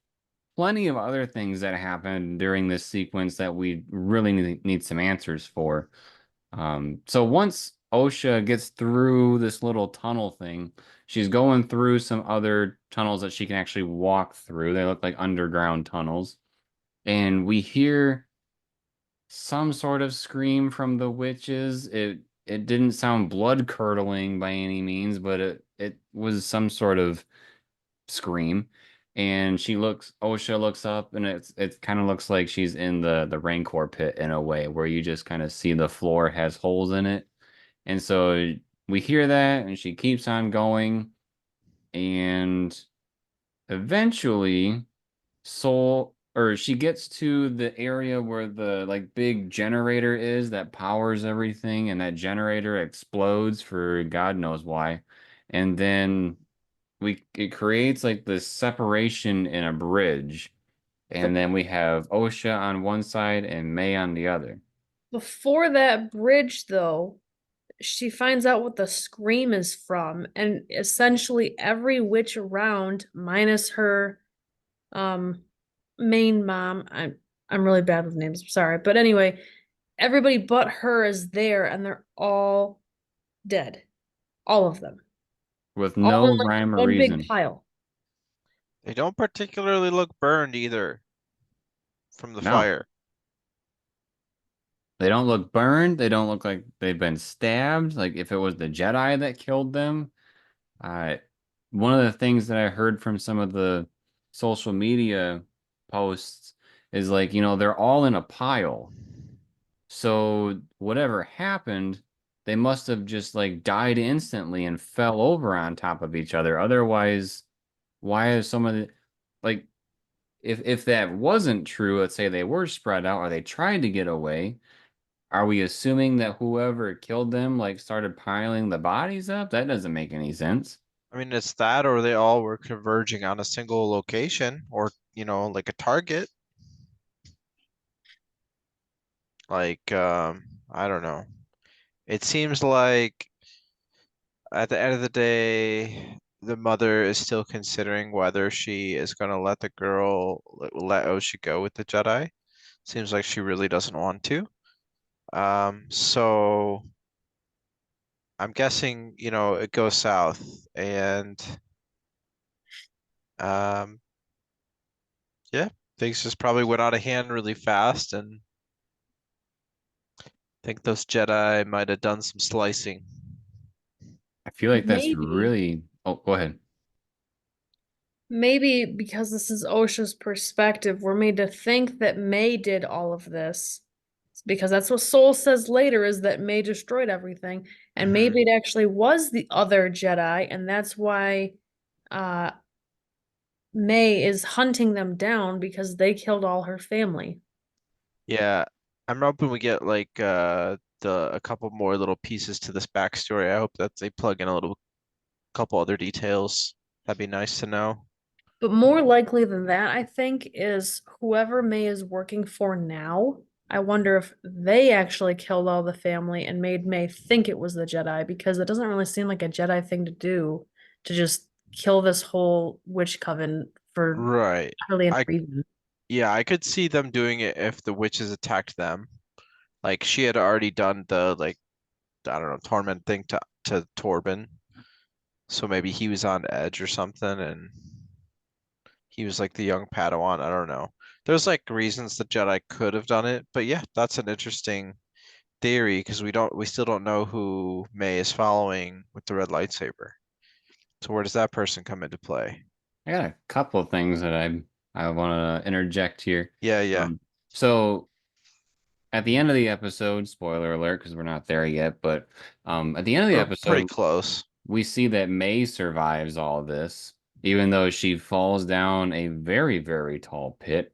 plenty of other things that happen during this sequence that we really need some answers for. So once OSHA gets through this little tunnel thing, she's going through some other tunnels that she can actually walk through. They look like underground tunnels. And we hear some sort of scream from the witches. It didn't sound blood curdling by any means, but it was some sort of scream. And OSHA looks up, and it kind of looks like she's in the Rancor pit in a way, where you just kind of see the floor has holes in it. And so we hear that, and she keeps on going, and eventually, she gets to the area where the like big generator is that powers everything, and that generator explodes for God knows why. And then it creates like this separation in a bridge, and then we have OSHA on one side and May on the other. Before that bridge, though, she finds out what the scream is from, and essentially every witch around, minus her um main mom. I'm really bad with names, I'm sorry. But anyway, everybody but her is there and they're all dead. All of them. With All in no like rhyme or one big reason. pile. They don't particularly look burned either from the No. fire. They don't look burned. They don't look like they've been stabbed. Like if it was the Jedi that killed them. I One of the things that I heard from some of the social media posts is like, they're all in a pile. So whatever happened, they must have just like died instantly and fell over on top of each other. Otherwise, why is some of the like if that wasn't true, let's say they were spread out or they tried to get away, are we assuming that whoever killed them like started piling the bodies up? That doesn't make any sense. I mean, it's that or they all were converging on a single location or, like a target. Like, I don't know. It seems like at the end of the day, the mother is still considering whether she is going to let the girl let Oshi go with the Jedi. Seems like she really doesn't want to. So I'm guessing, it goes south and um yeah, things just probably went out of hand really fast and I think those Jedi might have done some slicing. I feel like that's Maybe, really. Oh, go ahead. maybe because this is OSHA's perspective, we're made to think that May did all of this. Because that's what Soul says later is that May destroyed everything. And Hmm. maybe it actually was the other Jedi, and that's why uh May is hunting them down because they killed all her family. Yeah, I'm hoping we get like a couple more little pieces to this backstory. I hope that they plug in a little couple other details. That'd be nice to know. But more likely than that, I think, is whoever May is working for now. I wonder if they actually killed all the family and made May think it was the Jedi because it doesn't really seem like a Jedi thing to do to just kill this whole witch coven for Right. utterly any I reason. Yeah, I could see them doing it if the witches attacked them. Like she had already done the like I don't know, torment thing to Torben. So maybe he was on edge or something and he was like the young Padawan. I don't know. There's like reasons the Jedi could have done it, but yeah, that's an interesting theory because we still don't know who May is following with the red lightsaber. So where does that person come into play? I got a couple of things that I want to interject here. Yeah, yeah. So at the end of the episode, spoiler alert, because we're not there yet, but at the end of the We're pretty episode, close. we see that May survives all this, even though she falls down a very, very tall pit,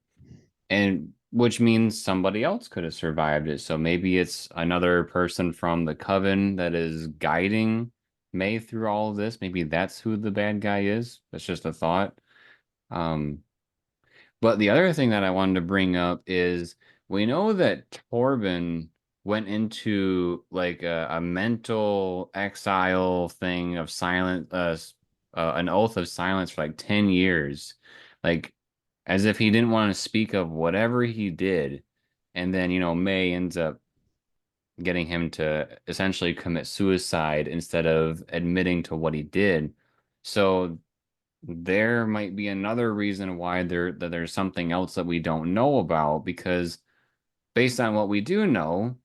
and which means somebody else could have survived it. So maybe it's another person from the Coven that is guiding May through all of this. Maybe that's who the bad guy is. That's just a thought. Um, but the other thing that I wanted to bring up is we know that Torben went into like a mental exile thing of silent, an oath of silence for like 10 years, like as if he didn't want to speak of whatever he did. And then, May ends up getting him to essentially commit suicide instead of admitting to what he did. So there might be another reason why there's something else that we don't know about, because based on what we do know,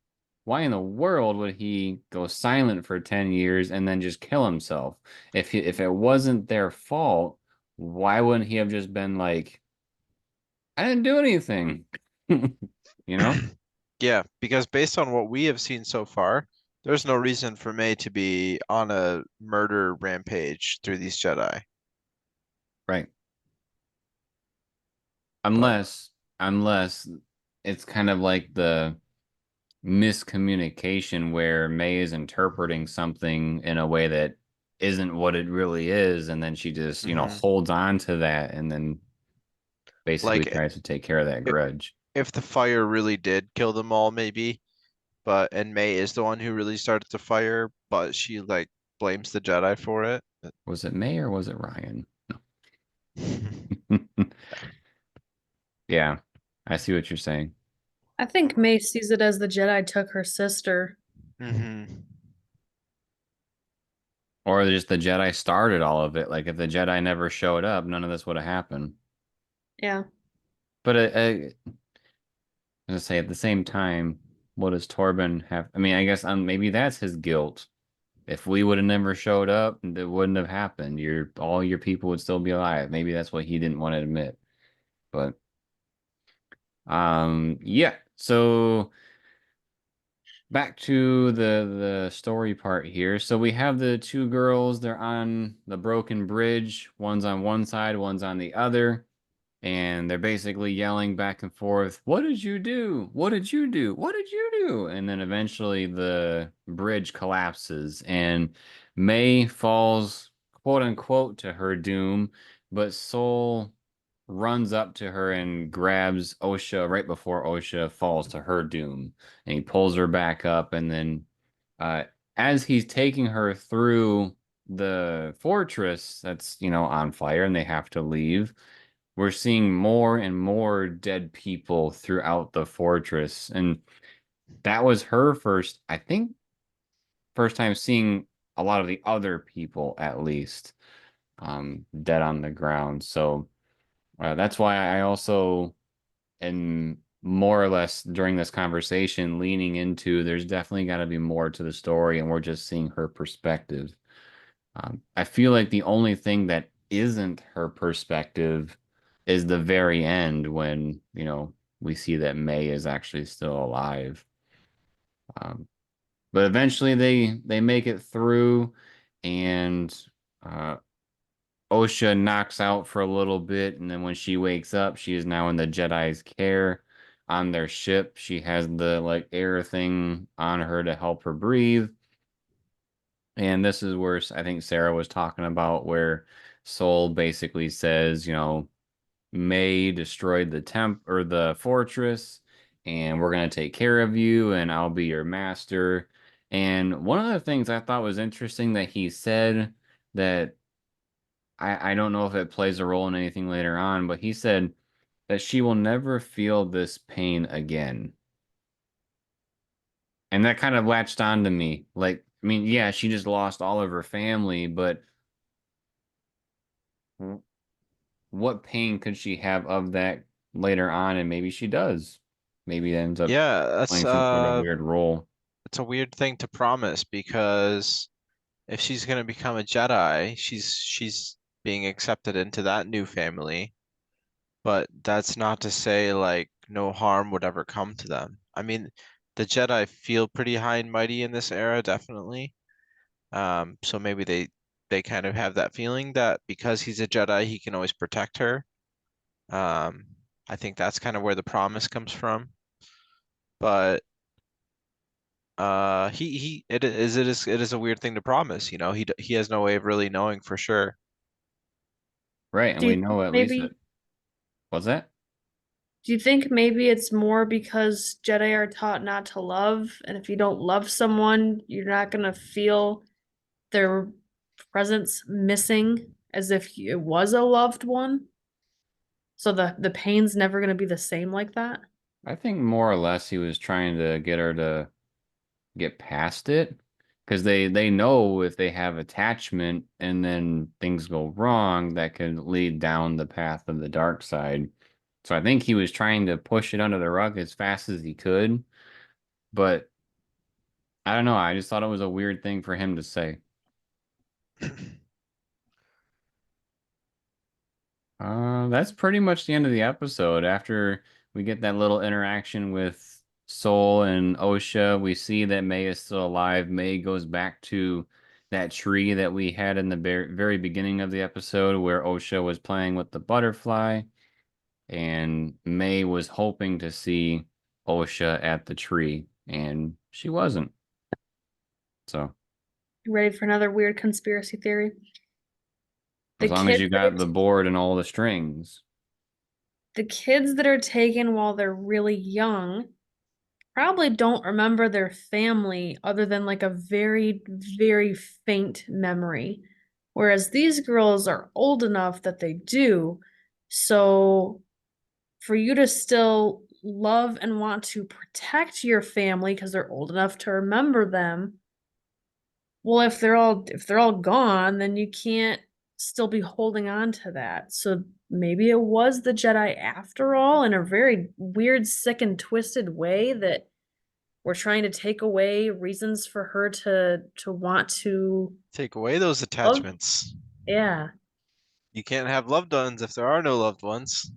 why in the world would he go silent for 10 years and then just kill himself? If it wasn't their fault, why wouldn't he have just been like, I didn't do anything? You know? Yeah, because based on what we have seen so far, there's no reason for May to be on a murder rampage through these Jedi. Right. But Unless it's kind of like the miscommunication where May is interpreting something in a way that isn't what it really is, and then she just, mhm. holds on to that and then basically Like tries to take care of that i- grudge. if the fire really did kill them all, maybe, but and May is the one who really started the fire, but she like blames the Jedi for it. Was it May or was it Ryan? Yeah, I see what you're saying. I think May sees it as the Jedi took her sister. hmm Or just the Jedi started all of it. Like if the Jedi never showed up, none of this would have happened. Yeah. But as I say, at the same time, what does Torben have? I mean, I guess maybe that's his guilt. If we would have never showed up, it wouldn't have happened. All your people would still be alive. Maybe that's what he didn't want to admit. But yeah. So back to the story part here. So we have the two girls, they're on the broken bridge. One's on one side, one's on the other. And they're basically yelling back and forth, "What did you do? What did you do? What did you do?" And then eventually the bridge collapses and May falls, quote unquote, to her doom, but Soul runs up to her and grabs Osha right before Osha falls to her doom. And he pulls her back up, and then uh, as he's taking her through the fortress that's, on fire and they have to leave, we're seeing more and more dead people throughout the fortress. And that was her first, I think, first time seeing a lot of the other people, at least, dead on the ground. So that's why I also am more or less during this conversation leaning into there's definitely got to be more to the story, and we're just seeing her perspective. I feel like the only thing that isn't her perspective is the very end when, we see that May is actually still alive. Um, but eventually they make it through, and uh, Osha knocks out for a little bit, and then when she wakes up, she is now in the Jedi's care on their ship. She has the like air thing on her to help her breathe. And this is where I think Sarah was talking about where Soul basically says, May destroyed the temp or the fortress, and we're gonna take care of you, and I'll be your master. And one of the things I thought was interesting that he said that I don't know if it plays a role in anything later on, but he said that she will never feel this pain again. And that kind of latched on to me. Like, I mean, yeah, she just lost all of her family, but what pain could she have of that later on? And maybe she does. Maybe it ends up Yeah, that's playing some sort of weird role. it's a weird thing to promise because if she's gonna become a Jedi, she's being accepted into that new family. But that's not to say like no harm would ever come to them. I mean, the Jedi feel pretty high and mighty in this era, definitely. So maybe they kind of have that feeling that because he's a Jedi, he can always protect her. Um, I think that's kind of where the promise comes from. But it is a weird thing to promise, you know. He has no way of really knowing for sure. Right, and Do we you know think at least that. maybe What's that? do you think maybe it's more because Jedi are taught not to love, and if you don't love someone, you're not gonna feel their presence missing as if it was a loved one? So the pain's never gonna be the same like that? I think more or less he was trying to get her to get past it because they know if they have attachment and then things go wrong, that could lead down the path of the dark side. So I think he was trying to push it under the rug as fast as he could, but I don't know. I just thought it was a weird thing for him to say. That's pretty much the end of the episode. After we get that little interaction with Soul and Osha, we see that May is still alive. May goes back to that tree that we had in the very beginning of the episode where Osha was playing with the butterfly, and May was hoping to see Osha at the tree, and she wasn't. So, You ready for another weird conspiracy theory? The as long as kids you that are got the board and all the strings. the kids that are taken while they're really young probably don't remember their family other than like a very, very faint memory. Whereas these girls are old enough that they do. So for you to still love and want to protect your family because they're old enough to remember them, well, if they're all gone, then you can't still be holding on to that. So maybe it was the Jedi after all in a very weird, sick and twisted way that we're trying to take away reasons for her to want to Take away those love. attachments. Yeah. You can't have loved ones if there are no loved ones.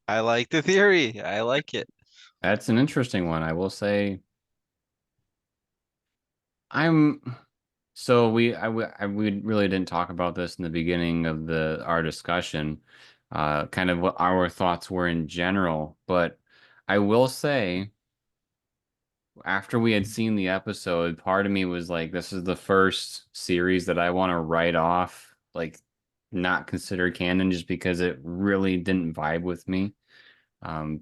I like the theory. I like it. That's an interesting one. I will say I'm so we really didn't talk about this in the beginning of the our discussion, kind of what our thoughts were in general, but I will say after we had seen the episode, part of me was like, this is the first series that I want to write off, like not consider canon just because it really didn't vibe with me. Um,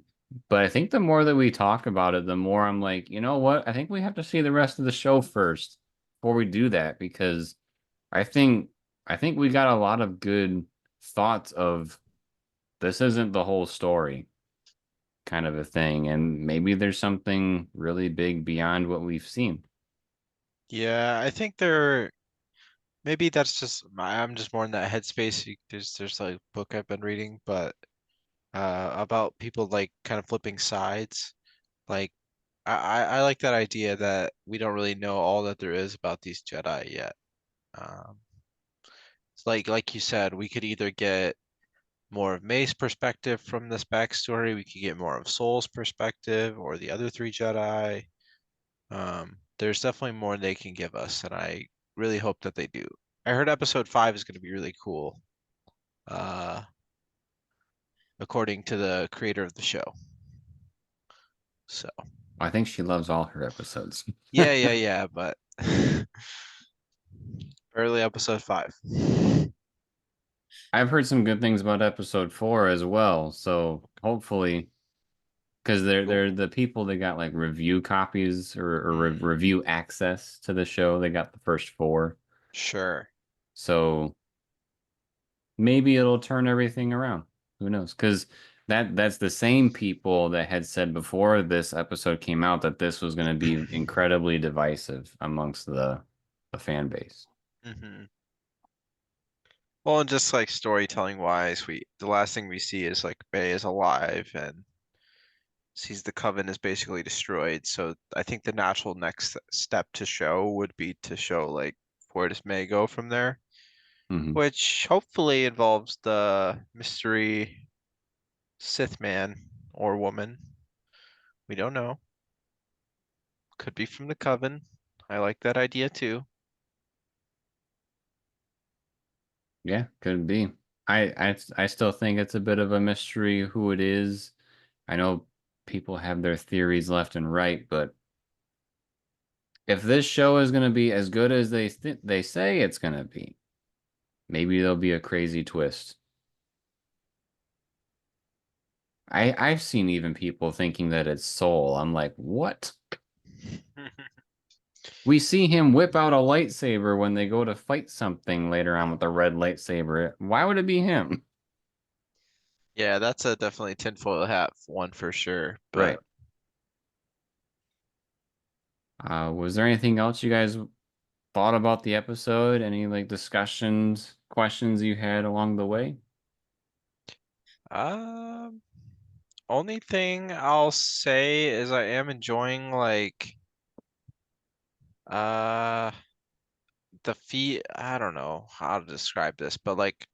but I think the more that we talk about it, the more I'm like, you know what? I think we have to see the rest of the show first before we do that because I think I think we got a lot of good thoughts of this isn't the whole story kind of a thing, and maybe there's something really big beyond what we've seen. Yeah, I think there maybe that's just I'm just more in that headspace. There's like a book I've been reading, but about people like kind of flipping sides. Like I like that idea that we don't really know all that there is about these Jedi yet. Um, it's like you said, we could either get more of May's perspective from this backstory, we could get more of Soul's perspective, or the other three Jedi. There's definitely more they can give us, and I really hope that they do. I heard episode 5 is going to be really cool, uh, according to the creator of the show. So, I think she loves all her episodes. yeah, but early episode 5. I've heard some good things about episode 4 as well, so hopefully, because they're Cool. the people that got like review copies or Mm, review access to the show. They got the first 4, sure. so maybe it'll turn everything around. Who knows? Because that's the same people that had said before this episode came out that this was going to be incredibly divisive amongst the fan base. Hmm. Well, and just like storytelling wise, the last thing we see is like Bay is alive, and sees the coven is basically destroyed. So I think the natural next step to show would be to show like where does May go from there, Mhm. which hopefully involves the mystery Sith man or woman. We don't know. Could be from the coven. I like that idea too. Yeah, could be. I still think it's a bit of a mystery who it is. I know people have their theories left and right, but if this show is going to be as good as they say it's going to be, maybe there'll be a crazy twist. I've seen even people thinking that it's Soul. I'm like, what? We see him whip out a lightsaber when they go to fight something later on with the red lightsaber. Why would it be him? Yeah, that's a definitely tinfoil hat one for sure. But Right. Was there anything else you guys thought about the episode? Any like discussions, questions you had along the way? um, only thing I'll say is I am enjoying like uh the feat. I don't know how to describe this, but like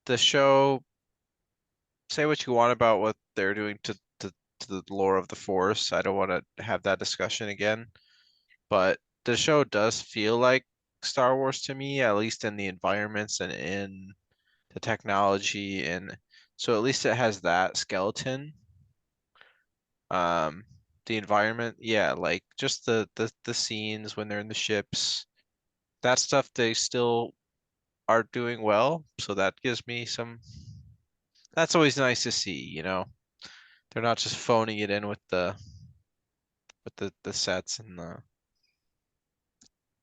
the show. Say what you want about what they're doing to the lore of the Force. I don't want to have that discussion again. But the show does feel like Star Wars to me, at least in the environments and in the technology, and so at least it has that skeleton. Um, the environment, yeah, like just the scenes when they're in the ships, that stuff they still are doing well, so that gives me some. That's always nice to see, you know. They're not just phoning it in with the sets and the.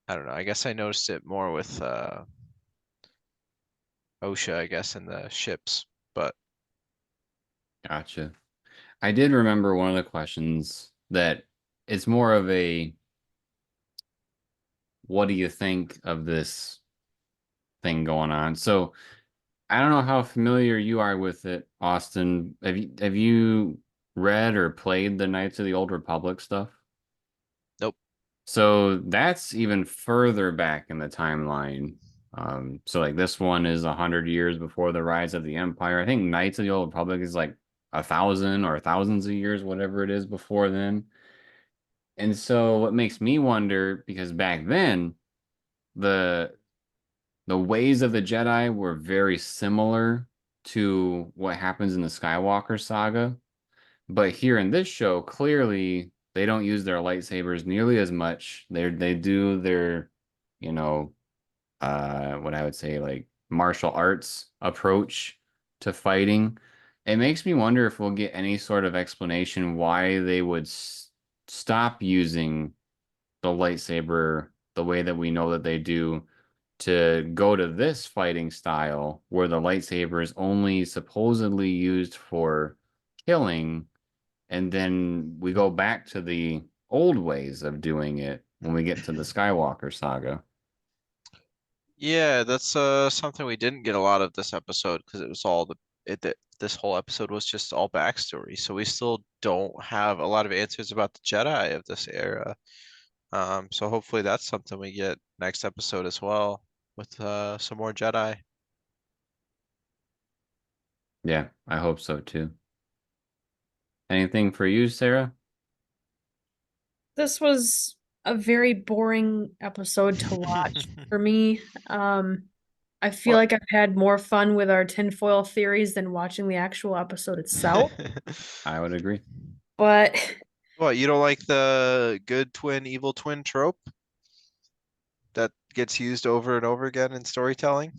I don't know. I guess I noticed it more with OSHA, I guess, in the ships. But Gotcha. I did remember one of the questions that it's more of a what do you think of this thing going on? So I don't know how familiar you are with it, Austin. Have you read or played the Knights of the Old Republic stuff? nope. So that's even further back in the timeline. So like this one is 100 years before the rise of the Empire. I think Knights of the Old Republic is like 1,000 or thousands of years, whatever it is before then. And so what makes me wonder, because back then the the ways of the Jedi were very similar to what happens in the Skywalker saga. But here in this show, clearly they don't use their lightsabers nearly as much. They do their, you know, what I would say like martial arts approach to fighting. It makes me wonder if we'll get any sort of explanation why they would stop using the lightsaber the way that we know that they do to go to this fighting style where the lightsaber is only supposedly used for killing, and then we go back to the old ways of doing it when we get to the Skywalker saga. Yeah, that's something we didn't get a lot of this episode because it was all this whole episode was just all backstory. So we still don't have a lot of answers about the Jedi of this era. So hopefully that's something we get next episode as well with some more Jedi. Yeah, I hope so too. Anything for you, Sarah? This was a very boring episode to watch for me. I feel What? like I've had more fun with our tinfoil theories than watching the actual episode itself. I would agree. But What, you don't like the good twin, evil twin trope that gets used over and over again in storytelling?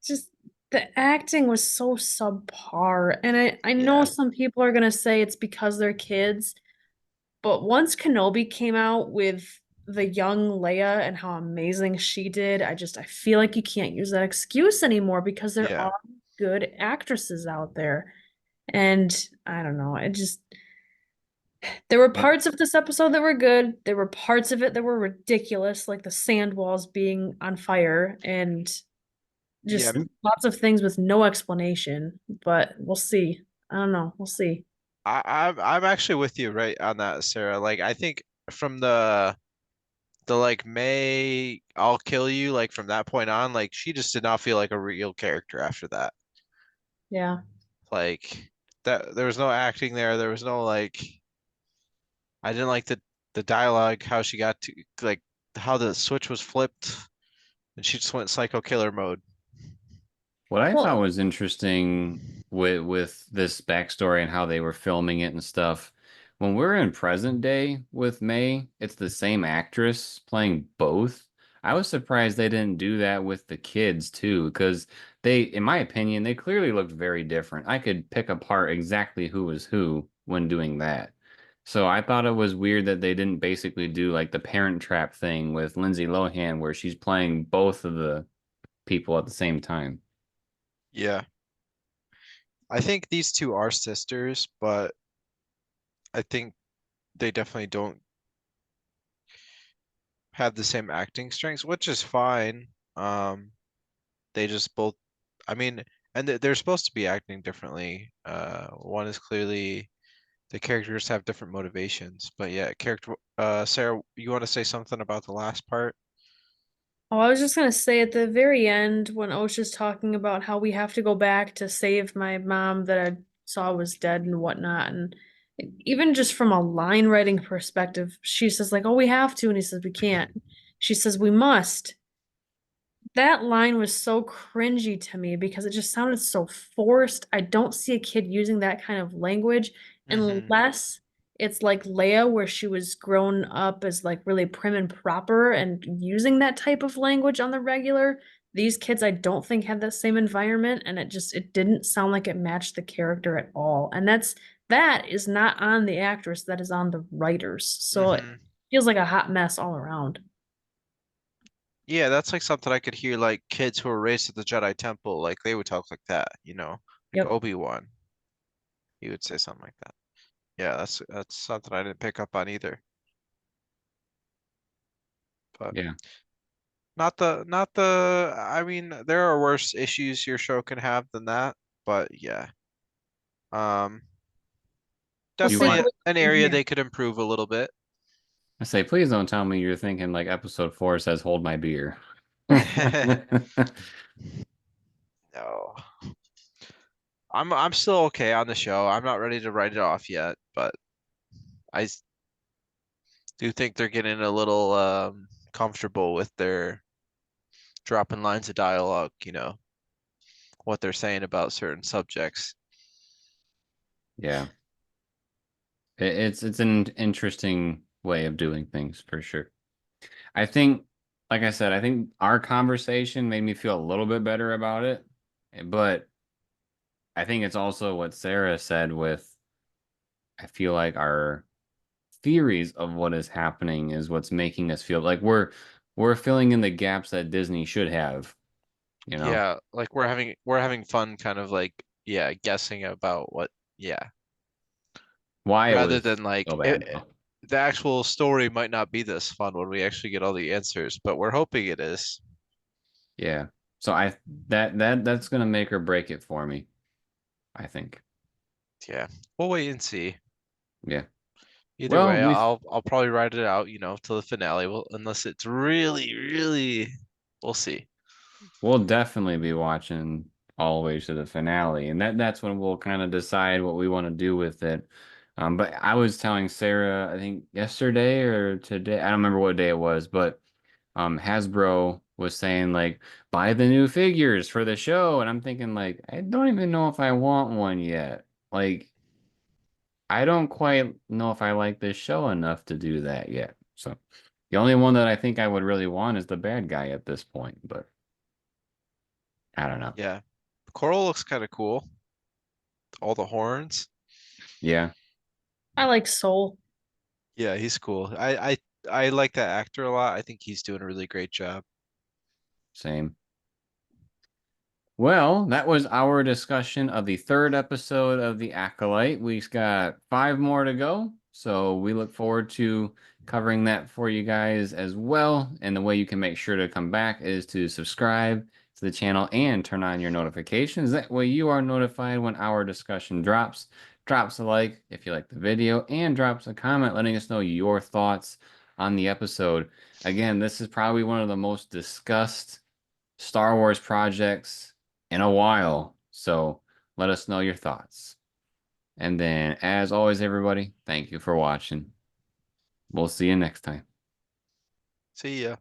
just the acting was so subpar. And I know Yeah. some people are gonna say it's because they're kids, but once Kenobi came out with the young Leia and how amazing she did, I feel like you can't use that excuse anymore because there Yeah. are good actresses out there. And I don't know, there were Yep. parts of this episode that were good. There were parts of it that were ridiculous, like the sand walls being on fire and Yeah, just lots of things with no explanation. But we'll see. I don't know. We'll see. I'm actually with you right on that, Sarah. Like I think from the like May, I'll kill you, like from that point on, like she just did not feel like a real character after that. Yeah. Like that there was no acting there. There was no like I didn't like the dialogue, how she got to like how the switch was flipped and she just went psycho killer mode. What I thought Well, was interesting with this backstory and how they were filming it and stuff, when we're in present day with May, it's the same actress playing both. I was surprised they didn't do that with the kids too, because they, in my opinion, they clearly looked very different. I could pick apart exactly who was who when doing that. So I thought it was weird that they didn't basically do like the Parent Trap thing with Lindsay Lohan, where she's playing both of the people at the same time. Yeah. I think these two are sisters, but I think they definitely don't have the same acting strengths, which is fine. They just both, I mean, and they're supposed to be acting differently. One is clearly the characters have different motivations, but yeah, character. Sarah, you want to say something about the last part? oh, I was just gonna say at the very end when Osha's talking about how we have to go back to save my mom that I saw was dead and whatnot, and even just from a line writing perspective, she says like, "Oh, we have to," and he says we can't. She says we must. That line was so cringy to me because it just sounded so forced. I don't see a kid using that kind of language Mm-hmm. unless it's like Leia, where she was grown up as like really prim and proper and using that type of language on the regular. These kids, I don't think had that same environment, and it didn't sound like it matched the character at all. And that is not on the actress, that is on the writers. So it Mm-hmm. feels like a hot mess all around. Yeah, that's like something I could hear like kids who were raised at the Jedi Temple, like they would talk like that, you know, like Yep. Obi-Wan. He would say something like that. Yeah, that's something I didn't pick up on either. But Yeah. not the I mean, there are worse issues your show can have than that, but yeah. Um, We'll You see definitely where want, an we go from area here. they could improve a little bit. I say, please don't tell me you're thinking like episode 4 says hold my beer. No. I'm still okay on the show. I'm not ready to write it off yet, but I do think they're getting a little comfortable with their dropping lines of dialogue, you know, what they're saying about certain subjects. Yeah. It's an interesting way of doing things for sure. I think, like I said, I think our conversation made me feel a little bit better about it. But I think it's also what Sarah said with I feel like our theories of what is happening is what's making us feel like we're filling in the gaps that Disney should have, you know, Yeah, like we're having fun kind of like yeah, guessing about what yeah, why it rather was than like so bad though. the actual story might not be this fun when we actually get all the answers, but we're hoping it is. Yeah. So I that's gonna make or break it for me, I think. Yeah. We'll wait and see. Yeah. Either Well, way, I'll probably write it out, till the finale. Well, unless it's really, really, we'll see. we'll definitely be watching all the way to the finale, and that's when we'll kind of decide what we want to do with it. But I was telling Sarah, I think yesterday or today, I don't remember what day it was, but Hasbro was saying like buy the new figures for the show, and I'm thinking like I don't even know if I want one yet. Like I don't quite know if I like this show enough to do that yet. So the only one that I think I would really want is the bad guy at this point, but I don't know. Yeah. Coral looks kind of cool. All the horns. Yeah, I like Soul. Yeah, he's cool. I like that actor a lot. I think he's doing a really great job. same. Well, that was our discussion of the third episode of The Acolyte. We've got 5 more to go, so we look forward to covering that for you guys as well. And the way you can make sure to come back is to subscribe to the channel and turn on your notifications. That way you are notified when our discussion drops. drops a like if you like the video, and drops a comment letting us know your thoughts on the episode. Again, this is probably one of the most discussed Star Wars projects in a while, so let us know your thoughts. And then, as always, everybody, thank you for watching. We'll see you next time. See ya.